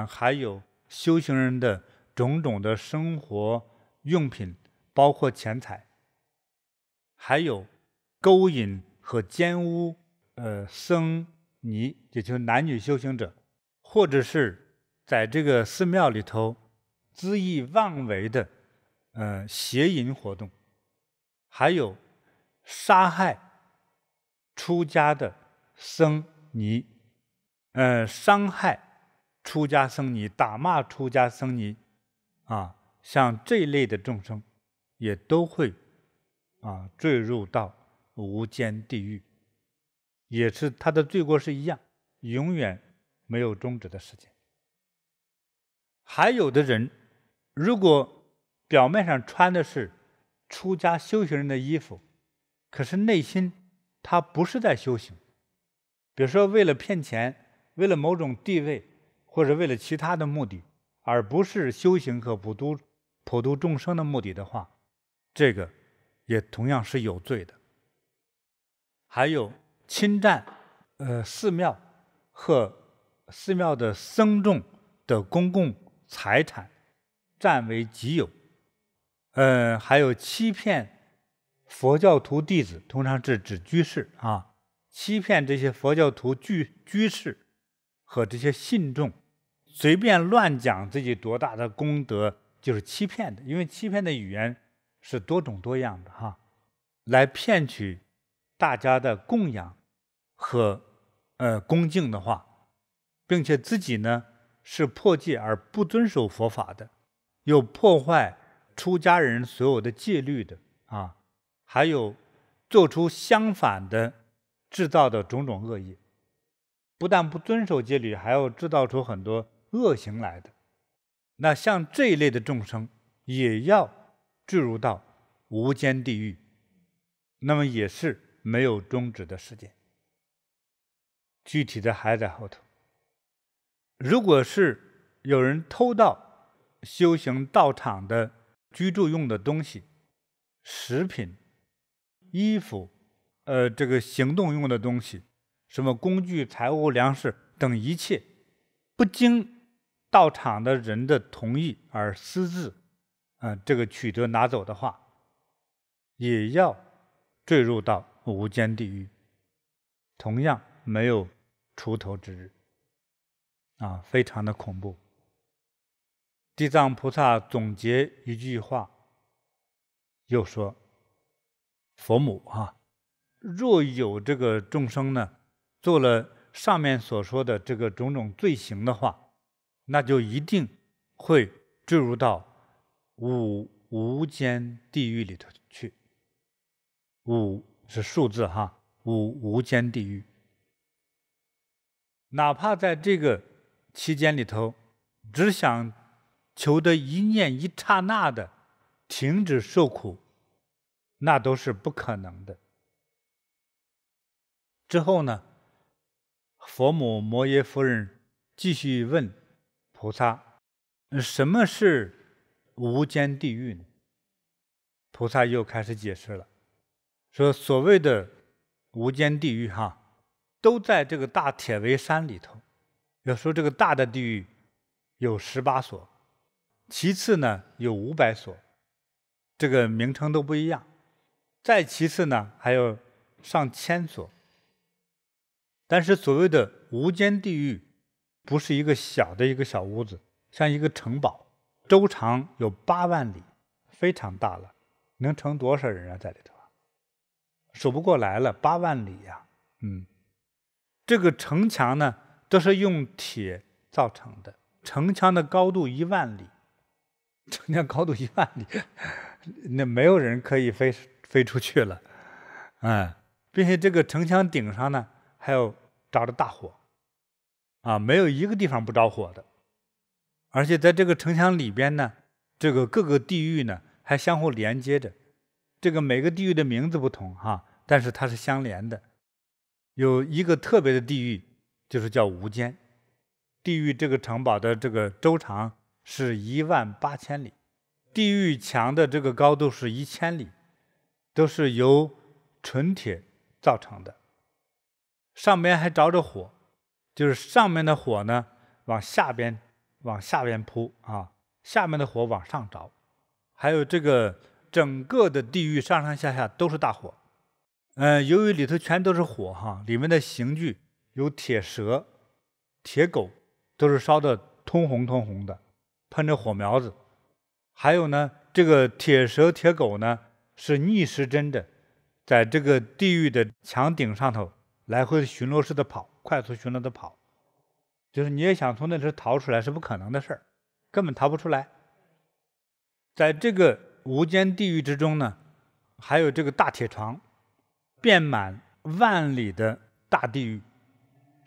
还有修行人的种种的生活用品，包括钱财，还有勾引和奸污僧尼，也就是男女修行者，或者是在这个寺庙里头恣意妄为的邪淫活动，还有杀害出家的僧尼，伤害出家僧尼，打骂出家僧尼像这一类的众生也都会坠入到无间地狱，也是他的罪过是一样，永远没有终止的时间。还有的人如果表面上穿的是出家修行人的衣服，可是内心他不是在修行，比如说为了骗钱，为了某种地位，或者为了其他的目的，而不是修行和普度众生的目的的话，这个也同样是有罪的。还有侵占寺庙和寺庙的僧众的公共财产，占为己有，还有欺骗佛教徒弟子，通常是指居士欺骗这些佛教徒居士和这些信众，随便乱讲自己多大的功德，就是欺骗的。因为欺骗的语言是多种多样的来骗取大家的供养和恭敬的话，并且自己呢是破戒而不遵守佛法的，又破坏出家人所有的戒律的啊，还有做出相反的制造的种种恶业，不但不遵守戒律，还要制造出很多恶行来的。那像这一类的众生也要坠入到无间地狱，那么也是没有终止的时间。具体的还在后头。如果是有人偷盗修行道场的居住用的东西、食品、衣服，这个行动用的东西，什么工具、财物、粮食等一切，不经道场的人的同意而私自这个取得拿走的话，也要坠入到无间地狱，同样没有出头之日非常的恐怖。地藏菩萨总结一句话，又说：佛母若有这个众生呢，做了上面所说的这个种种罪行的话，那就一定会坠入到无间地狱里头去。五是数字无间地狱。哪怕在这个期间里头，只想求得一念一刹那的停止受苦，那都是不可能的。之后呢，佛母摩耶夫人继续问菩萨：什么是无间地狱呢？菩萨又开始解释了，说所谓的无间地狱都在这个大铁围山里头。要说这个大的地狱有18所，其次呢有500所，这个名称都不一样。再其次呢还有上千所。但是所谓的无间地狱不是一个小屋子，像一个城堡，周长有8万里，非常大了，能盛多少人在里头数不过来了，8万里这个城墙呢都是用铁造成的，城墙的高度1万里，城墙高度1万里，那没有人可以飞出去了，并且这个城墙顶上呢还有着着大火没有一个地方不着火的。而且在这个城墙里边呢，这个各个地狱呢还相互连接着，这个每个地狱的名字不同但是它是相连的。有一个特别的地狱就是叫无间地狱，这个城堡的这个周长是18000里，地狱墙的这个高度是1000里，都是由纯铁造成的，上边还着着火，就是上面的火呢往下边扑下面的火往上着，还有这个整个的地狱上上下下都是大火。由于里头全都是火里面的刑具有铁蛇、铁狗，都是烧得通红的，喷着火苗子。还有呢，这个铁蛇、铁狗呢是逆时针的，在这个地狱的墙顶上头来回巡逻式的跑，快速巡逻的跑，就是你也想从那里逃出来是不可能的事儿，根本逃不出来。在这个无间地狱之中呢，还有这个大铁床，遍满万里的大地狱。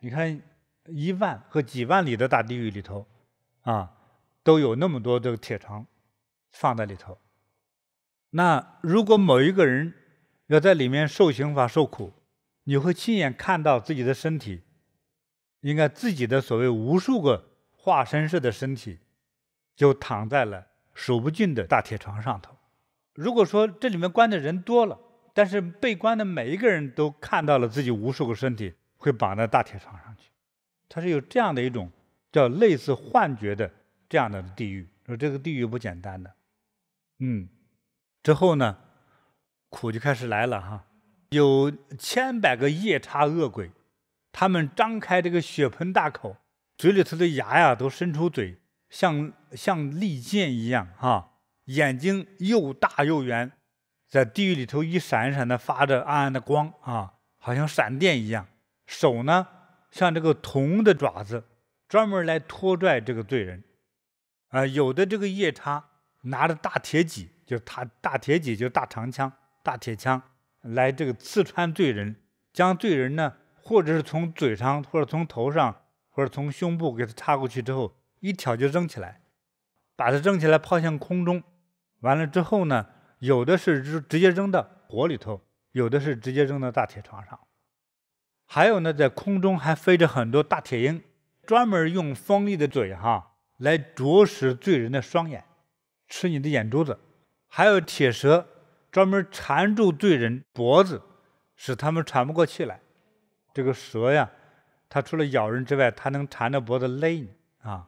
你看1万和几万里的大地狱里头都有那么多这个铁床放在里头。那如果某一个人要在里面受刑罚受苦，你会亲眼看到自己的身体，应该自己的所谓无数个化身式的身体就躺在了数不尽的大铁床上头。如果说这里面关的人多了，但是被关的每一个人都看到了自己无数个身体会绑在大铁床上去，它是有这样的一种叫类似幻觉的这样的地狱。说这个地狱不简单的。之后呢，苦就开始来了有千百个夜叉恶鬼，他们张开这个血盆大口，嘴里头的牙都伸出嘴，像利剑一样眼睛又大又圆，在地狱里头一闪一闪的发着暗暗的光啊，好像闪电一样。手呢像这个铜的爪子，专门来拖拽这个罪人。有的这个夜叉拿着大铁戟，就是大铁戟就是大长枪、大铁枪，来这个刺穿罪人，将罪人呢，或者是从嘴上，或者从头上，或者从胸部给他插过去之后，一挑就扔起来，把它扔起来抛向空中。完了之后呢，有的是直接扔到火里头，有的是直接扔到大铁床上。还有呢，在空中还飞着很多大铁鹰，专门用锋利的嘴来啄食罪人的双眼，吃你的眼珠子。还有铁蛇专门缠住罪人脖子，使他们喘不过气来。这个蛇呀，它除了咬人之外，它能缠着脖子勒你啊。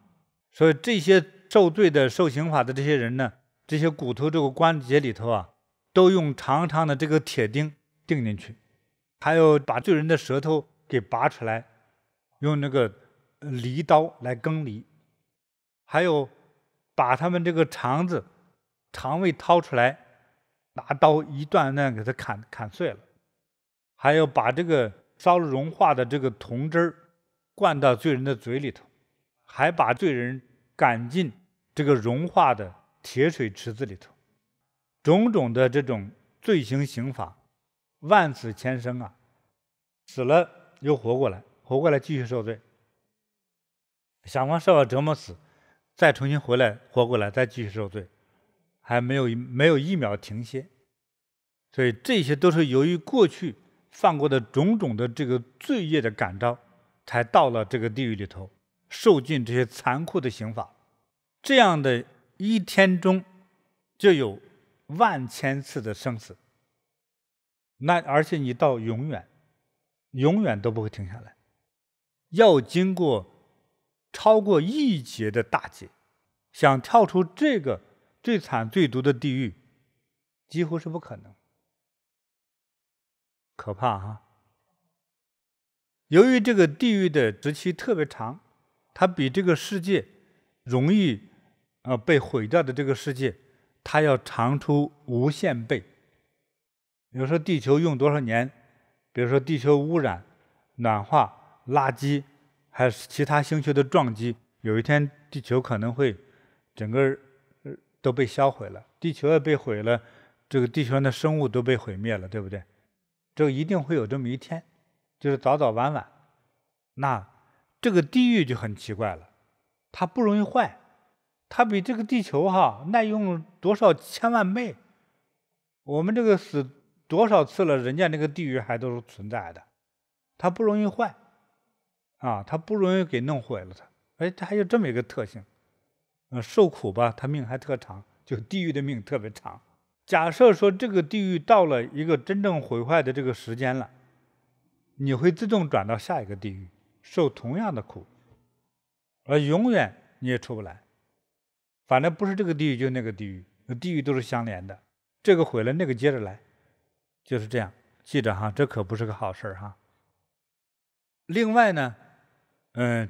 所以这些受罪的、受刑法的这些人呢，这些骨头这个关节里头都用长长的这个铁钉钉进去。还有把罪人的舌头给拔出来，用那个犁刀来耕犁。还有把他们这个肠胃掏出来，拿刀一段段给它砍碎了。还有把这个烧融化的这个铜汁灌到罪人的嘴里头，还把罪人赶进这个融化的铁水池子里头。种种的这种罪行刑法，万死千生死了又活过来继续受罪，想方设法折磨死，再重新回来活过来，再继续受罪，还没有一秒停歇。所以这些都是由于过去犯过的种种的这个罪业的感召，才到了这个地狱里头受尽这些残酷的刑罚。这样的一天中就有万千次的生死，那而且你到永远都不会停下来，要经过超过1劫的大劫，想跳出这个最惨最毒的地狱几乎是不可能，可怕由于这个地狱的时期特别长，它比这个世界容易被毁掉的这个世界，它要长出无限倍。比如说地球用多少年，比如说地球污染、暖化、垃圾，还有其他星球的撞击，有一天地球可能会整个都被销毁了，地球也被毁了，这个地球上的生物都被毁灭了，对不对？这个一定会有这么一天，就是早早晚晚。那这个地狱就很奇怪了，它不容易坏，它比这个地球耐用多少千万倍。我们这个死多少次了，人家那个地狱还都是存在的，它不容易坏它不容易给弄毁了它。它还有这么一个特性，受苦吧，它命还特长，就地狱的命特别长。假设说这个地狱到了一个真正毁坏的这个时间了，你会自动转到下一个地狱，受同样的苦，而永远你也出不来。反正不是这个地狱就那个地狱，地狱都是相连的，这个毁了那个接着来，就是这样。记着这可不是个好事另外呢，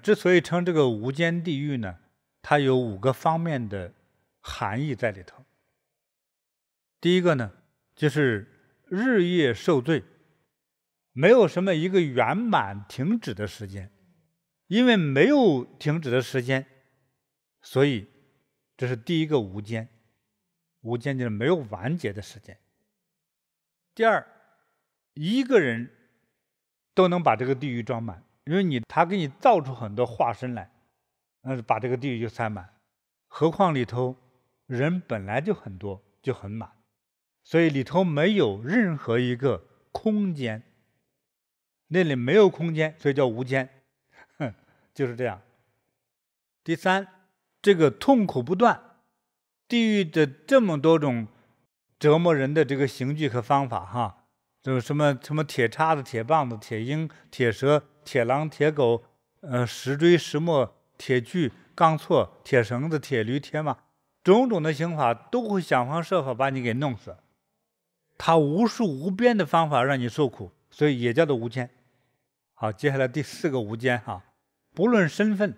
之所以称这个无间地狱呢，它有5个方面的含义在里头。第一个呢，就是日夜受罪，没有什么一个圆满停止的时间，因为没有停止的时间，所以这是第一个无间。无间就是没有完结的时间。第二，一个人都能把这个地狱装满，因为他给你造出很多化身来，把这个地狱就塞满。何况里头人本来就很多，就很满，所以里头没有任何一个空间，那里没有空间，所以叫无间，就是这样。第三，这个痛苦不断，地狱的这么多种折磨人的这个刑具和方法就是什么铁叉子、铁棒子、铁鹰、铁蛇、铁狼、铁狗，石锥、石磨、铁锯、钢锉、铁绳子、铁驴、铁马，种种的刑法都会想方设法把你给弄死。他无数无边的方法让你受苦，所以也叫做无间。好，接下来第4个无间不论身份，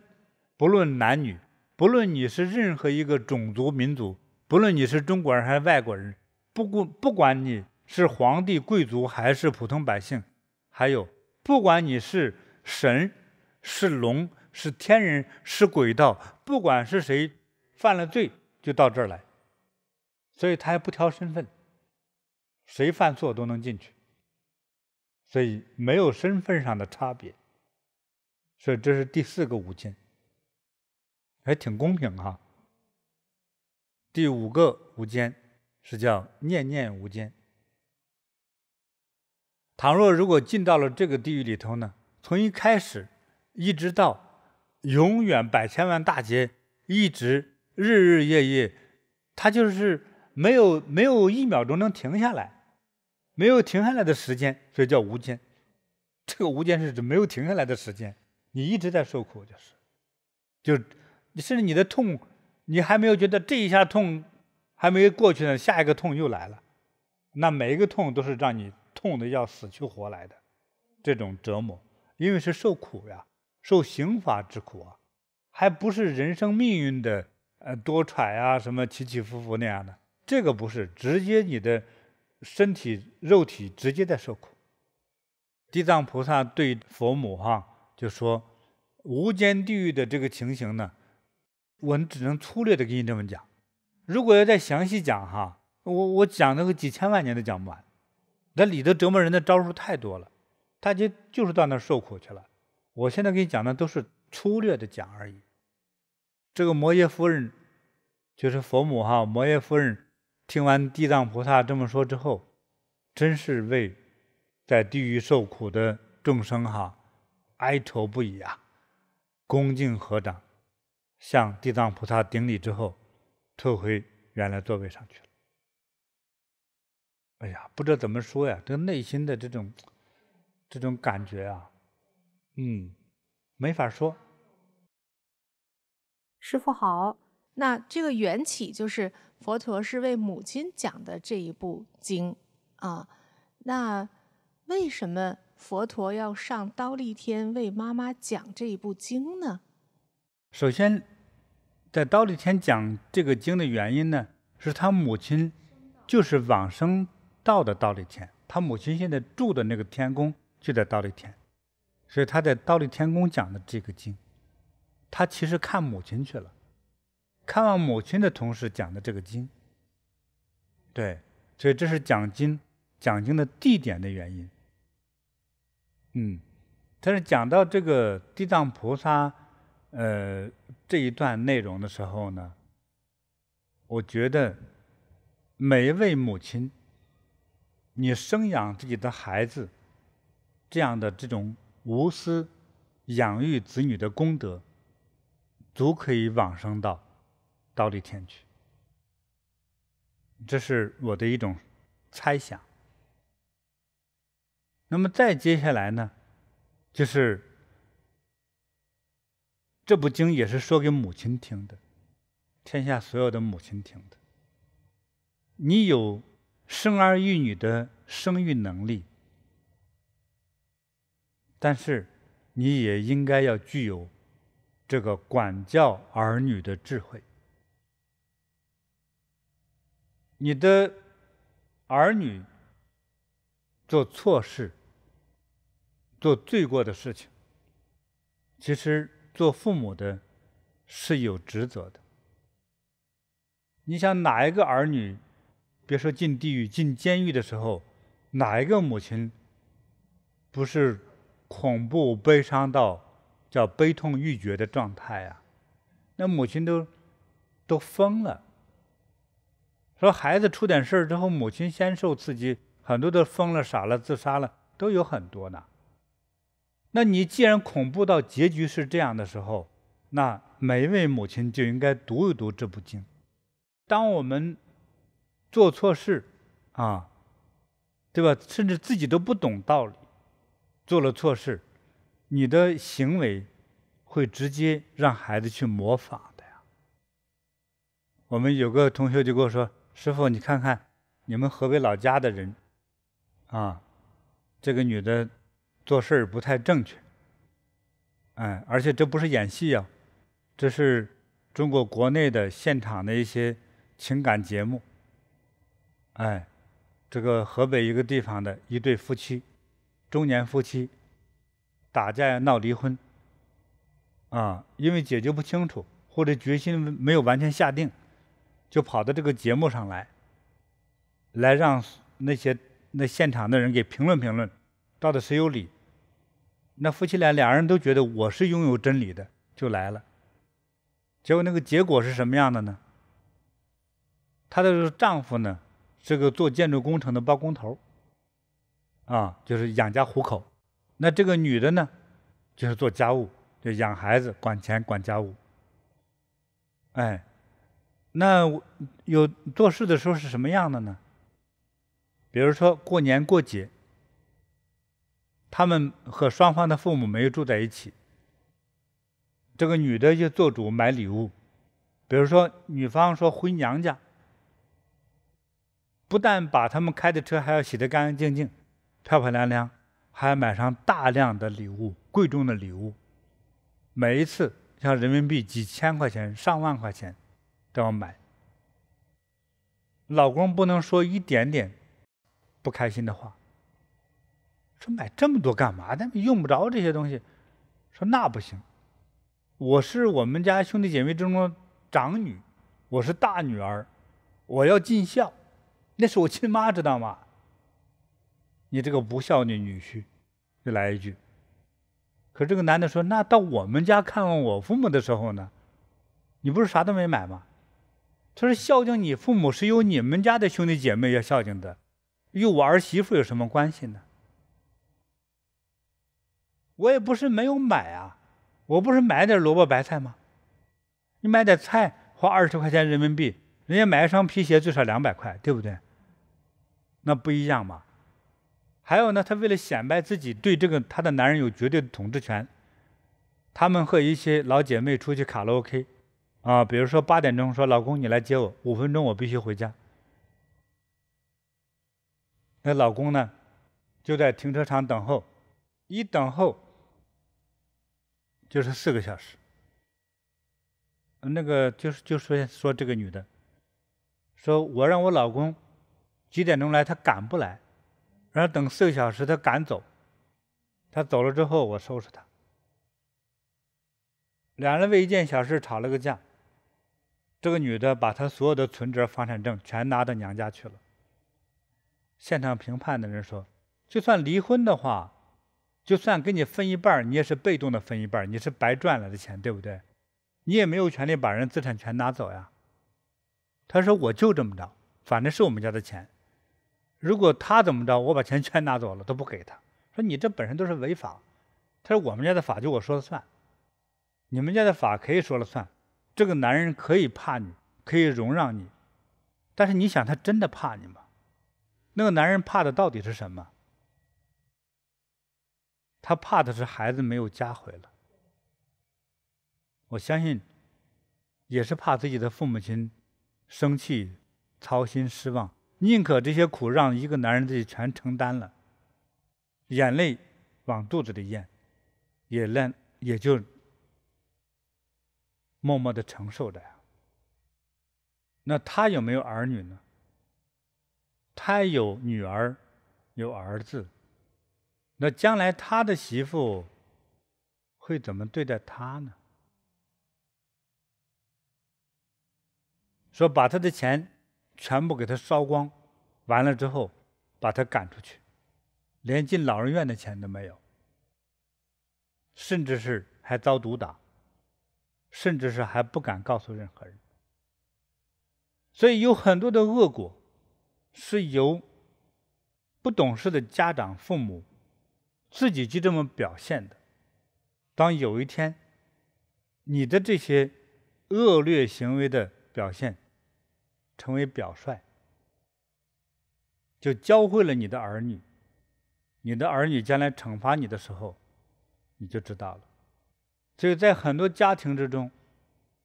不论男女，不论你是任何一个种族民族，不论你是中国人还是外国人，不管你是皇帝贵族还是普通百姓，还有不管你是神是龙是天人是鬼道，不管是谁犯了罪就到这儿来，所以他还不挑身份，谁犯错都能进去，所以没有身份上的差别。所以这是第4个无间，还挺公平哈。第5个无间是叫念念无间。倘若如果进到了这个地狱里头呢，从一开始一直到永远百千万大劫，一直日日夜夜，它就是没有1秒钟能停下来，没有停下来的时间，所以叫无间。这个无间是指没有停下来的时间，你一直在受苦，甚至你的痛，你还没有觉得这一下痛还没过去呢，下一个痛又来了。那每一个痛都是让你痛的要死去活来的这种折磨，因为是受苦呀，受刑罚之苦啊，还不是人生命运的多舛啊，什么起起伏伏那样的，这个不是，直接你的身体肉体直接在受苦。地藏菩萨对佛母就说，无间地狱的这个情形呢，我只能粗略的给你这么讲，如果要再详细讲我讲那个几千万年都讲不完，那里头折磨人的招数太多了，他就是到那儿受苦去了。我现在给你讲的都是粗略的讲而已。这个摩耶夫人就是佛母摩耶夫人听完地藏菩萨这么说之后，真是为在地狱受苦的众生哀愁不已啊，恭敬合掌，向地藏菩萨顶礼之后，退回原来座位上去了。哎呀，不知道怎么说呀，这个内心的这种感觉没法说。师父好，那这个缘起就是佛陀是为母亲讲的这一部经啊，那为什么佛陀要上忉利天为妈妈讲这一部经呢？首先，在忉利天讲这个经的原因呢，是他母亲就是往生到的忉利天，他母亲现在住的那个天宫就在忉利天，所以他在忉利天宫讲的这个经，他其实看母亲去了，看望母亲的同时讲的这个经。对，所以这是讲经的地点的原因。但是讲到这个地藏菩萨这一段内容的时候呢，我觉得每一位母亲，你生养自己的孩子这样的这种无私养育子女的功德，足可以往生到忉利天去，这是我的一种猜想。那么再接下来呢，就是这部经也是说给母亲听的，天下所有的母亲听的。你有生儿育女的生育能力，但是你也应该要具有这个管教儿女的智慧。你的儿女做错事，做罪过的事情，其实做父母的是有职责的。你想哪一个儿女，别说进地狱进监狱的时候，哪一个母亲不是恐怖悲伤到叫悲痛欲绝的状态啊？那母亲都疯了。说孩子出点事儿之后，母亲先受刺激，很多都疯了傻了自杀了，都有很多呢。那你既然恐怖到结局是这样的时候，那每一位母亲就应该读一读这部经。当我们做错事对吧，甚至自己都不懂道理，做了错事，你的行为会直接让孩子去模仿的呀。我们有个同学就跟我说，师父你看看你们河北老家的人这个女的做事不太正确，而且这不是演戏这是中国国内的现场的一些情感节目这个河北一个地方的一对夫妻，中年夫妻，打架闹离婚，因为解决不清楚，或者决心没有完全下定，就跑到这个节目上来让那现场的人给评论评论，到底谁有理。那夫妻俩人都觉得我是拥有真理的，就来了。结果那个结果是什么样的呢？她的丈夫呢是个做建筑工程的包工头，就是养家糊口。那这个女的呢，就是做家务，就养孩子、管钱、管家务。那有做事的时候是什么样的呢？比如说过年过节，他们和双方的父母没有住在一起，这个女的就做主买礼物。比如说女方说回娘家，不但把他们开的车还要洗得干干净净、漂漂亮亮，还要买上大量的礼物，贵重的礼物，每一次像人民币几千块钱、上万块钱都要买。老公不能说一点点不开心的话，说买这么多干嘛？他们用不着这些东西。说那不行，我是我们家兄弟姐妹中的长女，我是大女儿，我要尽孝，那是我亲妈，知道吗？你这个不孝女女婿，就来一句。可这个男的说，那到我们家看望我父母的时候呢，你不是啥都没买吗？他说孝敬你父母是由你们家的兄弟姐妹要孝敬的，与我儿媳妇有什么关系呢？我也不是没有买啊，我不是买点萝卜白菜吗？你买点菜花20块钱人民币，人家买一双皮鞋最少200块，对不对？那不一样嘛。还有呢，他为了显摆自己对这个他的男人有绝对的统治权，他们和一些老姐妹出去卡拉 OK 比如说8点钟说老公你来接我，5分钟我必须回家。那老公呢就在停车场等候，一等候就是4个小时。那个就说这个女的说，我让我老公几点钟来，他赶不来，然后等4个小时他赶走，他走了之后我收拾他。两人为一件小事吵了个架，这个女的把她所有的存折、房产证全拿到娘家去了。现场评判的人说，就算离婚的话，就算给你分一半，你也是被动的分一半，你是白赚来的钱，对不对？你也没有权利把人资产全拿走呀。他说我就这么着，反正是我们家的钱，如果他怎么着我把钱全拿走了都不给他。说你这本身都是违法。他说我们家的法就我说了算，你们家的法可以说了算，这个男人可以怕你，可以容让你，但是你想他真的怕你吗？那个男人怕的到底是什么？他怕的是孩子没有家回了。我相信也是怕自己的父母亲生气、操心、失望，宁可这些苦让一个男人自己全承担了，眼泪往肚子里咽，也就默默的承受着呀。那他有没有儿女呢？他有女儿，有儿子，那将来他的媳妇会怎么对待他呢？说把他的钱全部给他烧光，完了之后把他赶出去，连进老人院的钱都没有，甚至是还遭毒打，甚至是还不敢告诉任何人。所以有很多的恶果是由不懂事的家长、父母自己就这么表现的。当有一天你的这些恶劣行为的表现成为表率，就教会了你的儿女，你的儿女将来惩罚你的时候你就知道了。所以在很多家庭之中，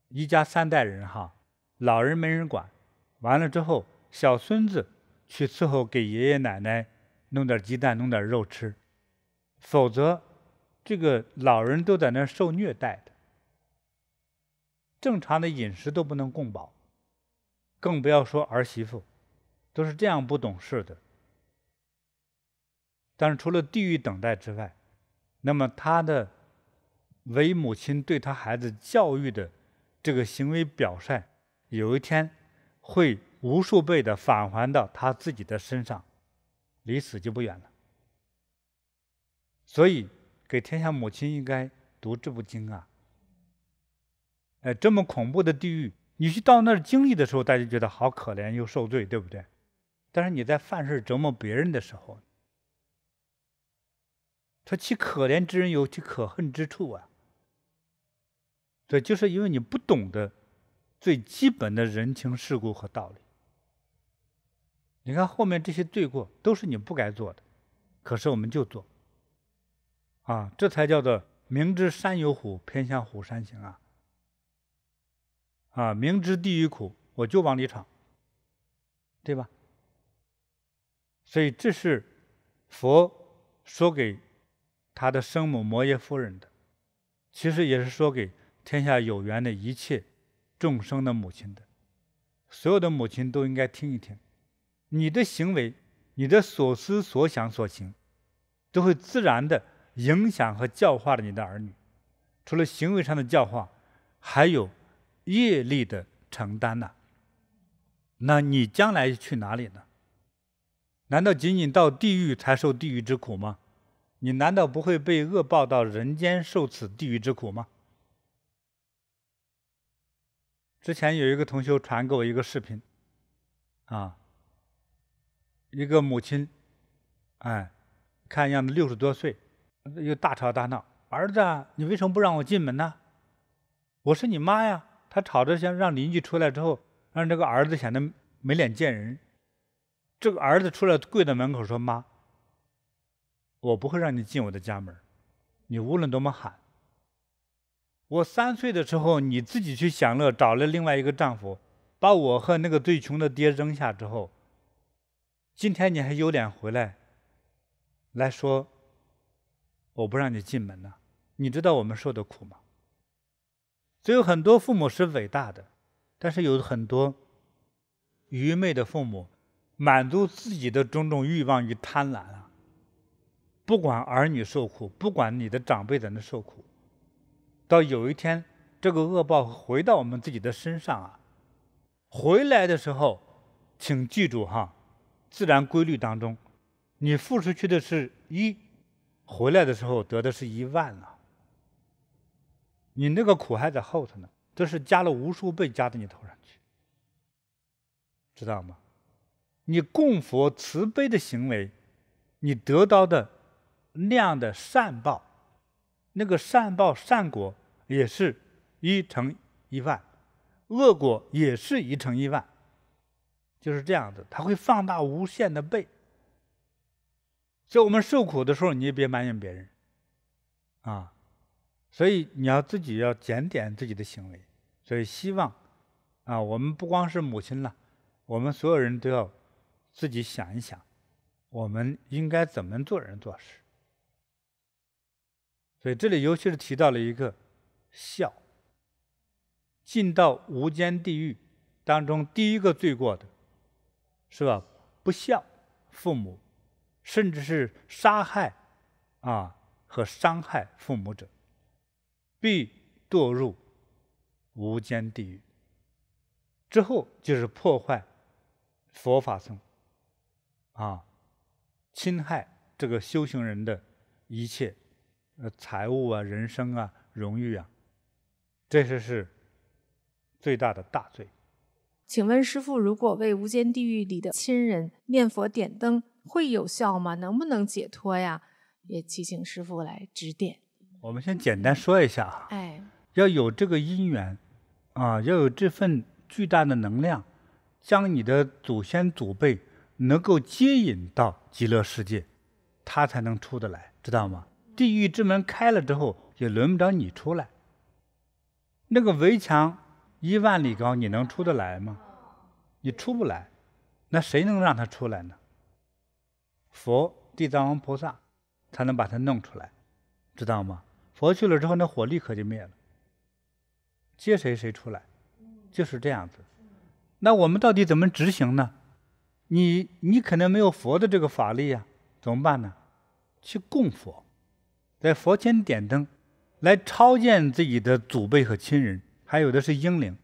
一家3代人老人没人管，完了之后小孙子去伺候给爷爷奶奶弄点鸡蛋弄点肉吃，否则这个老人都在那受虐待的，正常的饮食都不能供饱，更不要说儿媳妇。都是这样不懂事的。但是除了地狱等待之外，那么他的为母亲对他孩子教育的这个行为表率，有一天会无数倍的返还到他自己的身上，离死就不远了。所以给天下母亲应该读这部经啊。这么恐怖的地狱，你去到那儿经历的时候，大家觉得好可怜又受罪，对不对？但是你在犯事折磨别人的时候，他其可怜之人有其可恨之处啊。对，就是因为你不懂得最基本的人情世故和道理。你看后面这些罪过都是你不该做的，可是我们就做啊，这才叫做明知山有虎，偏向虎山行啊！明知地狱苦，我就往里闯，对吧？所以这是佛说给他的生母摩耶夫人的，其实也是说给天下有缘的一切众生的母亲的。所有的母亲都应该听一听，你的行为，你的所思所想所行，都会自然的影响和教化了你的儿女。除了行为上的教化，还有业力的承担呢。那你将来去哪里呢？难道仅仅到地狱才受地狱之苦吗？你难道不会被恶报到人间受此地狱之苦吗？之前有一个同学传给我一个视频啊，一个母亲看样子60多岁，又大吵大闹，儿子啊，你为什么不让我进门呢？我是你妈呀！他吵着想让邻居出来之后，让这个儿子显得没脸见人。这个儿子出来跪在门口说：“妈，我不会让你进我的家门，你无论多么喊。我3岁的时候，你自己去享乐，找了另外一个丈夫，把我和那个最穷的爹扔下之后，今天你还有脸回来说我不让你进门呢？你知道我们受的苦吗？”所以很多父母是伟大的，但是有很多愚昧的父母，满足自己的种种欲望与贪婪啊，不管儿女受苦，不管你的长辈在那受苦，到有一天这个恶报回到我们自己的身上啊，回来的时候，请记住自然规律当中，你付出去的是1，回来的时候得的是1万了。你那个苦还在后头呢，这是加了无数倍加到你头上去，知道吗？你供佛慈悲的行为，你得到的那样的善报，那个善报善果也是1乘1万，恶果也是1乘1万，就是这样子，它会放大无限的倍。所以我们受苦的时候，你也别埋怨别人啊。所以你要自己要检点自己的行为。所以希望我们不光是母亲了，我们所有人都要自己想一想，我们应该怎么做人做事。所以这里尤其是提到了一个孝，进到无间地狱当中第一个罪过的是吧？不孝父母，甚至是杀害和伤害父母者，必堕入无间地狱。之后就是破坏佛法僧侵害这个修行人的一切财物啊、人生啊、荣誉啊，这是最大的大罪。请问师父，如果为无间地狱里的亲人念佛点灯，会有效吗？能不能解脱呀？也祈请师父来指点。我们先简单说一下要有这个因缘要有这份巨大的能量，将你的祖先祖辈能够接引到极乐世界，他才能出得来，知道吗？地狱之门开了之后，也轮不着你出来。那个围墙1万里高，你能出得来吗？你出不来，那谁能让他出来呢？佛地藏王菩萨才能把它弄出来，知道吗？佛去了之后，那火立刻就灭了，接谁出来，就是这样子。那我们到底怎么执行呢？你可能没有佛的这个法力呀，怎么办呢？去供佛，在佛前点灯，来超荐自己的祖辈和亲人，还有的是婴灵，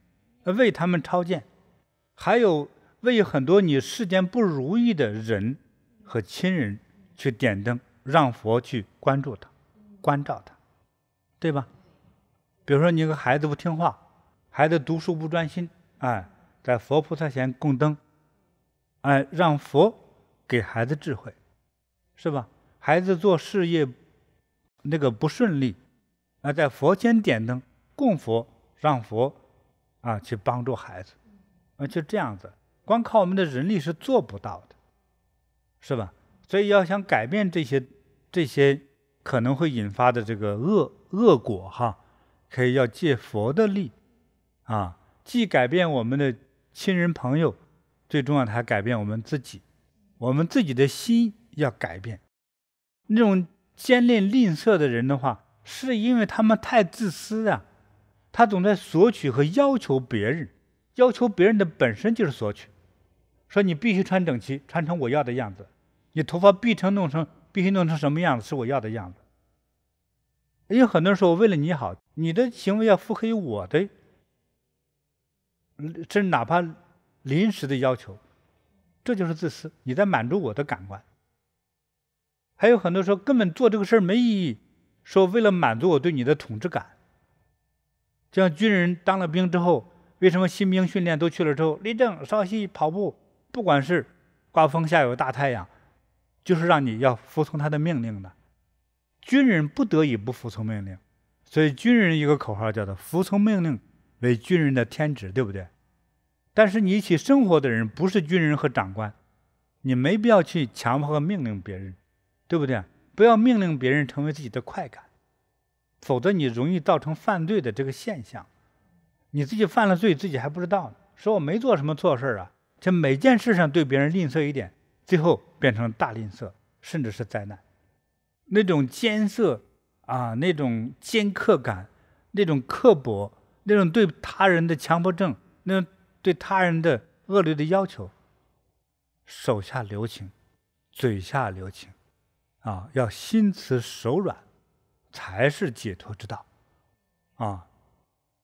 为他们超荐，还有为很多你世间不如意的人和亲人去点灯，让佛去关注他，关照他，对吧？比如说你个孩子不听话，孩子读书不专心，在佛菩萨前供灯，让佛给孩子智慧，是吧？孩子做事业那个不顺利，在佛前点灯供佛，让佛去帮助孩子，就这样子，光靠我们的人力是做不到的，是吧？所以要想改变这些可能会引发的这个恶果可以要借佛的力既改变我们的亲人朋友，最重要的还改变我们自己，我们自己的心要改变。那种奸吝吝啬的人的话，是因为他们太自私他总在索取和要求别人，要求别人的本身就是索取。说你必须穿整齐，穿成我要的样子，你头发必须弄成什么样子是我要的样子。因为很多人说我为了你好，你的行为要符合于我的，这哪怕临时的要求，这就是自私，你在满足我的感官。还有很多说根本做这个事儿没意义，说为了满足我对你的统治感。就像军人当了兵之后，为什么新兵训练都去了之后，立正、稍息、跑步，不管是刮风下有大太阳，就是让你要服从他的命令的。军人不得已不服从命令，所以军人一个口号叫做服从命令为军人的天职，对不对？但是你一起生活的人不是军人和长官，你没必要去强迫和命令别人，对不对？不要命令别人成为自己的快感，否则你容易造成犯罪的这个现象。你自己犯了罪，自己还不知道呢，说我没做什么错事这每件事上对别人吝啬一点，最后变成大吝啬，甚至是灾难。那种艰涩那种尖刻感，那种刻薄，那种对他人的强迫症，那种对他人的恶劣的要求，手下留情，嘴下留情要心慈手软，才是解脱之道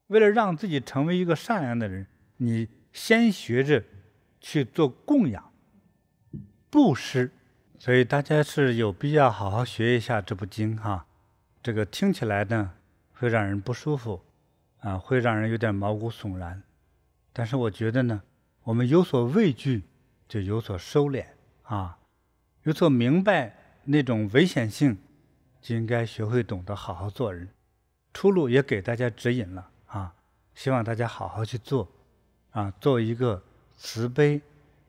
为了让自己成为一个善良的人，你先学着去做供养布施。所以大家是有必要好好学一下这部经这个听起来呢会让人不舒服会让人有点毛骨悚然，但是我觉得呢，我们有所畏惧就有所收敛有所明白那种危险性，就应该学会懂得好好做人。出路也给大家指引了希望大家好好去做做一个慈悲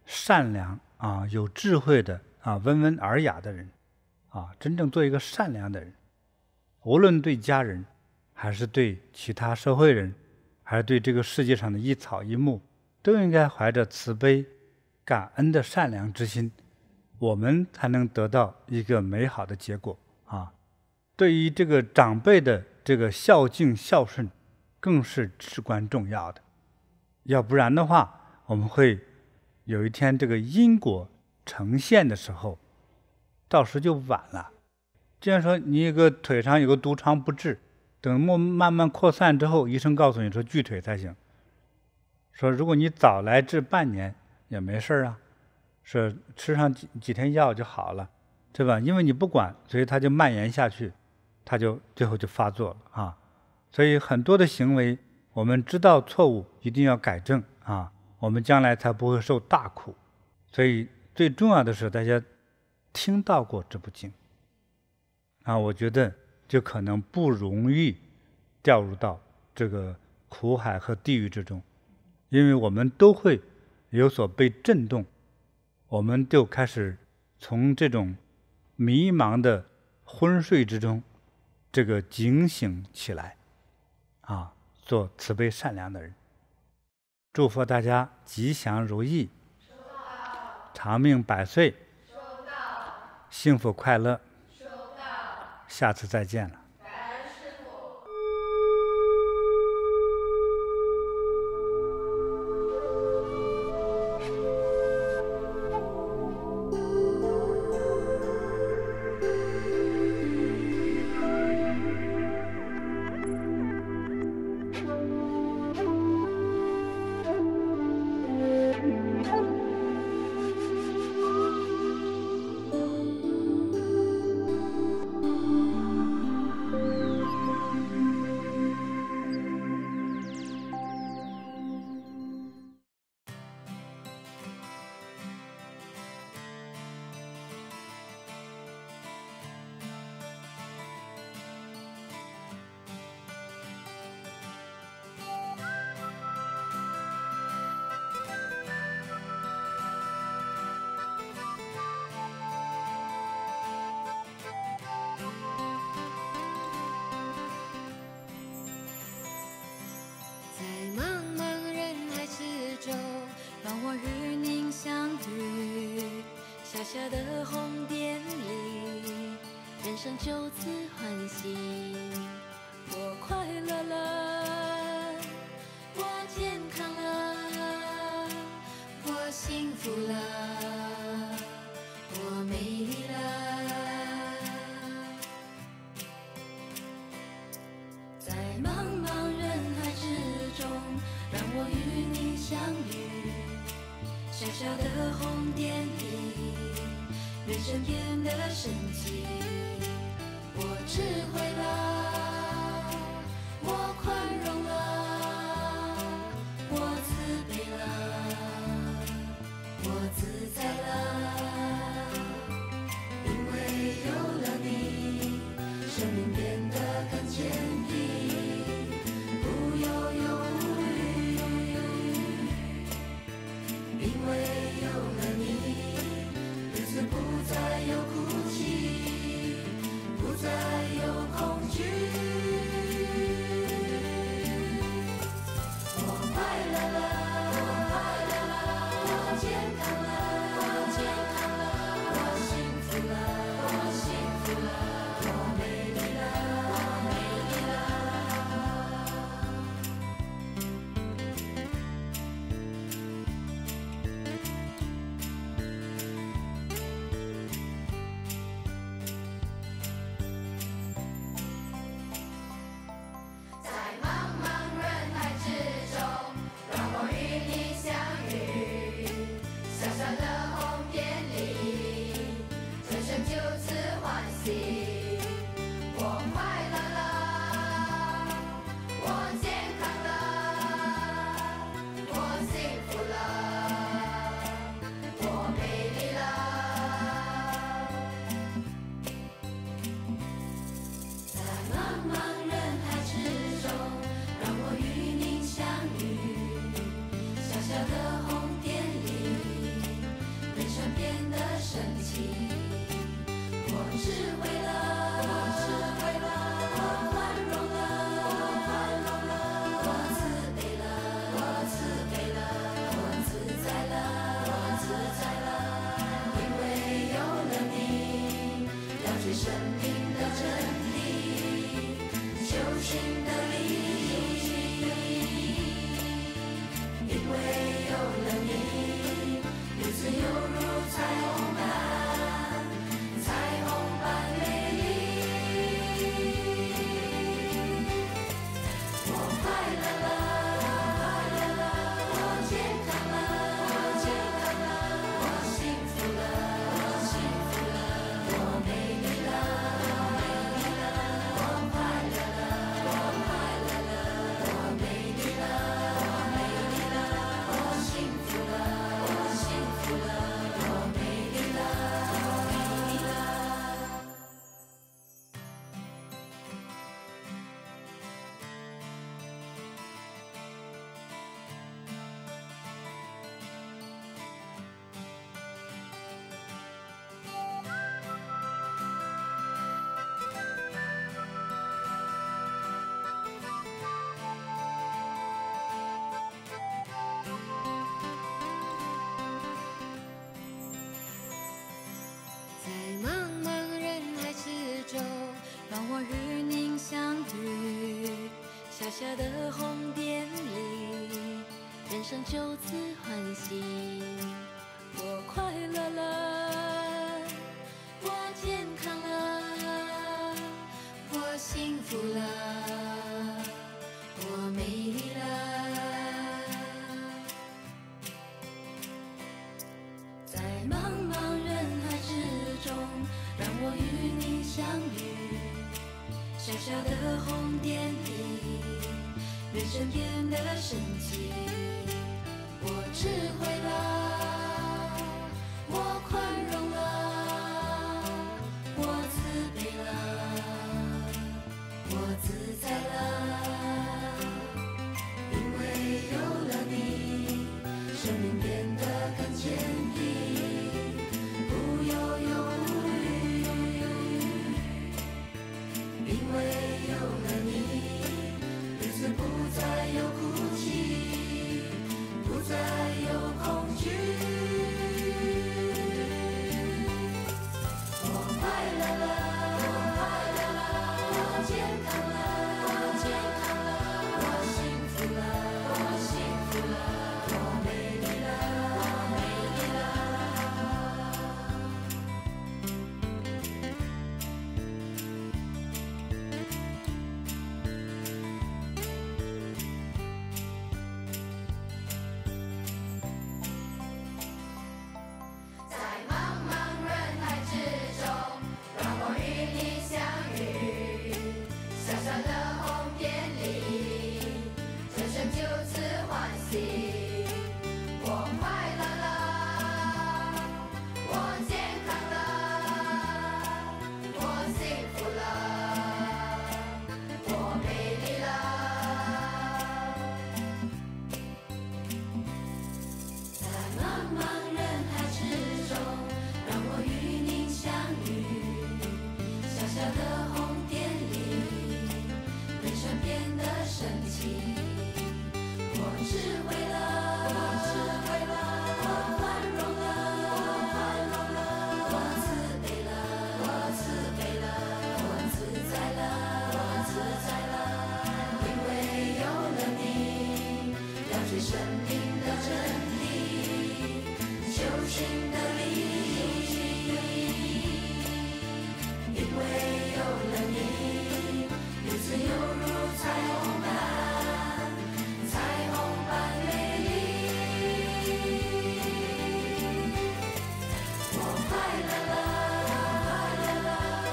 善良有智慧的温文尔雅的人真正做一个善良的人，无论对家人还是对其他社会人，还是对这个世界上的一草一木，都应该怀着慈悲感恩的善良之心，我们才能得到一个美好的结果对于这个长辈的这个孝敬孝顺更是至关重要的，要不然的话，我们会有一天这个因果呈现的时候，到时就晚了。这样说，你一个腿上有个毒疮不治，等慢慢扩散之后，医生告诉你说锯腿才行。说如果你早来治半年也没事说吃上几天药就好了，对吧？因为你不管，所以它就蔓延下去，它就最后就发作了所以很多的行为，我们知道错误一定要改正我们将来才不会受大苦。所以最重要的是大家听到过这部经我觉得就可能不容易掉入到这个苦海和地狱之中，因为我们都会有所被震动，我们就开始从这种迷茫的昏睡之中这个警醒起来做慈悲善良的人。祝福大家吉祥如意，长命百岁，幸福快乐，下次再见了。小的红点里，人生就此欢喜。我快乐了，我健康了，我幸福了，我美丽了。在茫茫人海之中，让我与你相遇。小小的红点里，人生变得神奇。我智慧了，我宽容了，我慈悲了，我自在了。因为有了你，生命变得更坚定，不忧忧无虑。因为有了你，日子不再有哭泣，不再有恐惧。我快乐了，我健康了，我幸福了，我美丽了。在茫茫人海之中，让我与你相遇。小小的红点里，人生就此欢喜。我快乐了，我健康了，我幸福了，我美丽了。在茫茫人海之中，让我与您相遇。小小的红点里，人生变得神奇。我智慧了，我宽容了，我慈悲了，我自在了。因为有了你，了解生命的真理，救寻的意义。因为有了你，日子犹如彩虹般美丽。我快乐了，我健康了，我幸福了，我美丽了。我快乐了，我美丽了，我幸福了，我美丽了。在茫茫人海之中，让我与您相遇。小小的红点里，人生就此欢喜。我快乐了，我健康了，我幸福了，我美丽了。在茫茫人海之中，让我与你相遇。小小的红点里，人生变得神奇。我智慧了，我宽容了，我慈悲了，我自在了。因为有了你，生命变得更坚定，不忧忧无虑。因为有了你，日子不再有哭泣，不再有恐惧。变得神奇。我智慧了，我宽容了，我慈悲了，我自在了，因为有了你，了解生命的真理，救寻的利益。因为有了你，日子犹如彩虹般美丽。我快乐了，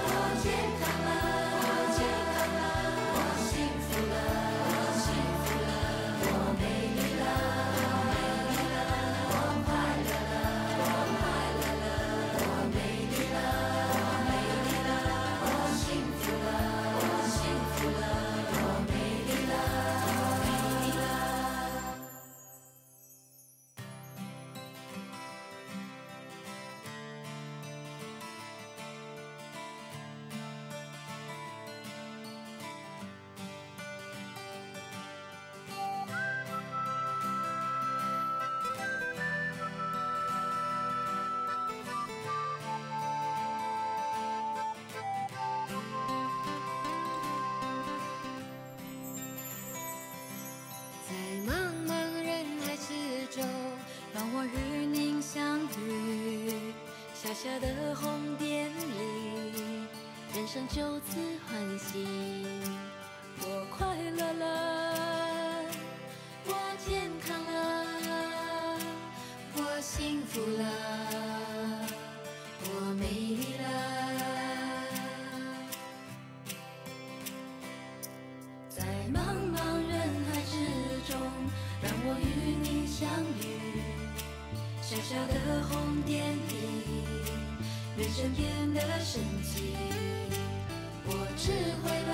我健康了，我幸福了，我美丽了，我快乐了，我美丽了，我幸福了，我美丽了。在茫茫人海之中，让我与您相遇。小小的红点里，人生就此欢喜。我快乐了，我健康了，我幸福了，我美丽了。在茫茫人海之中，让我与你相遇。小小的红点里，人生变得神奇。我智慧了，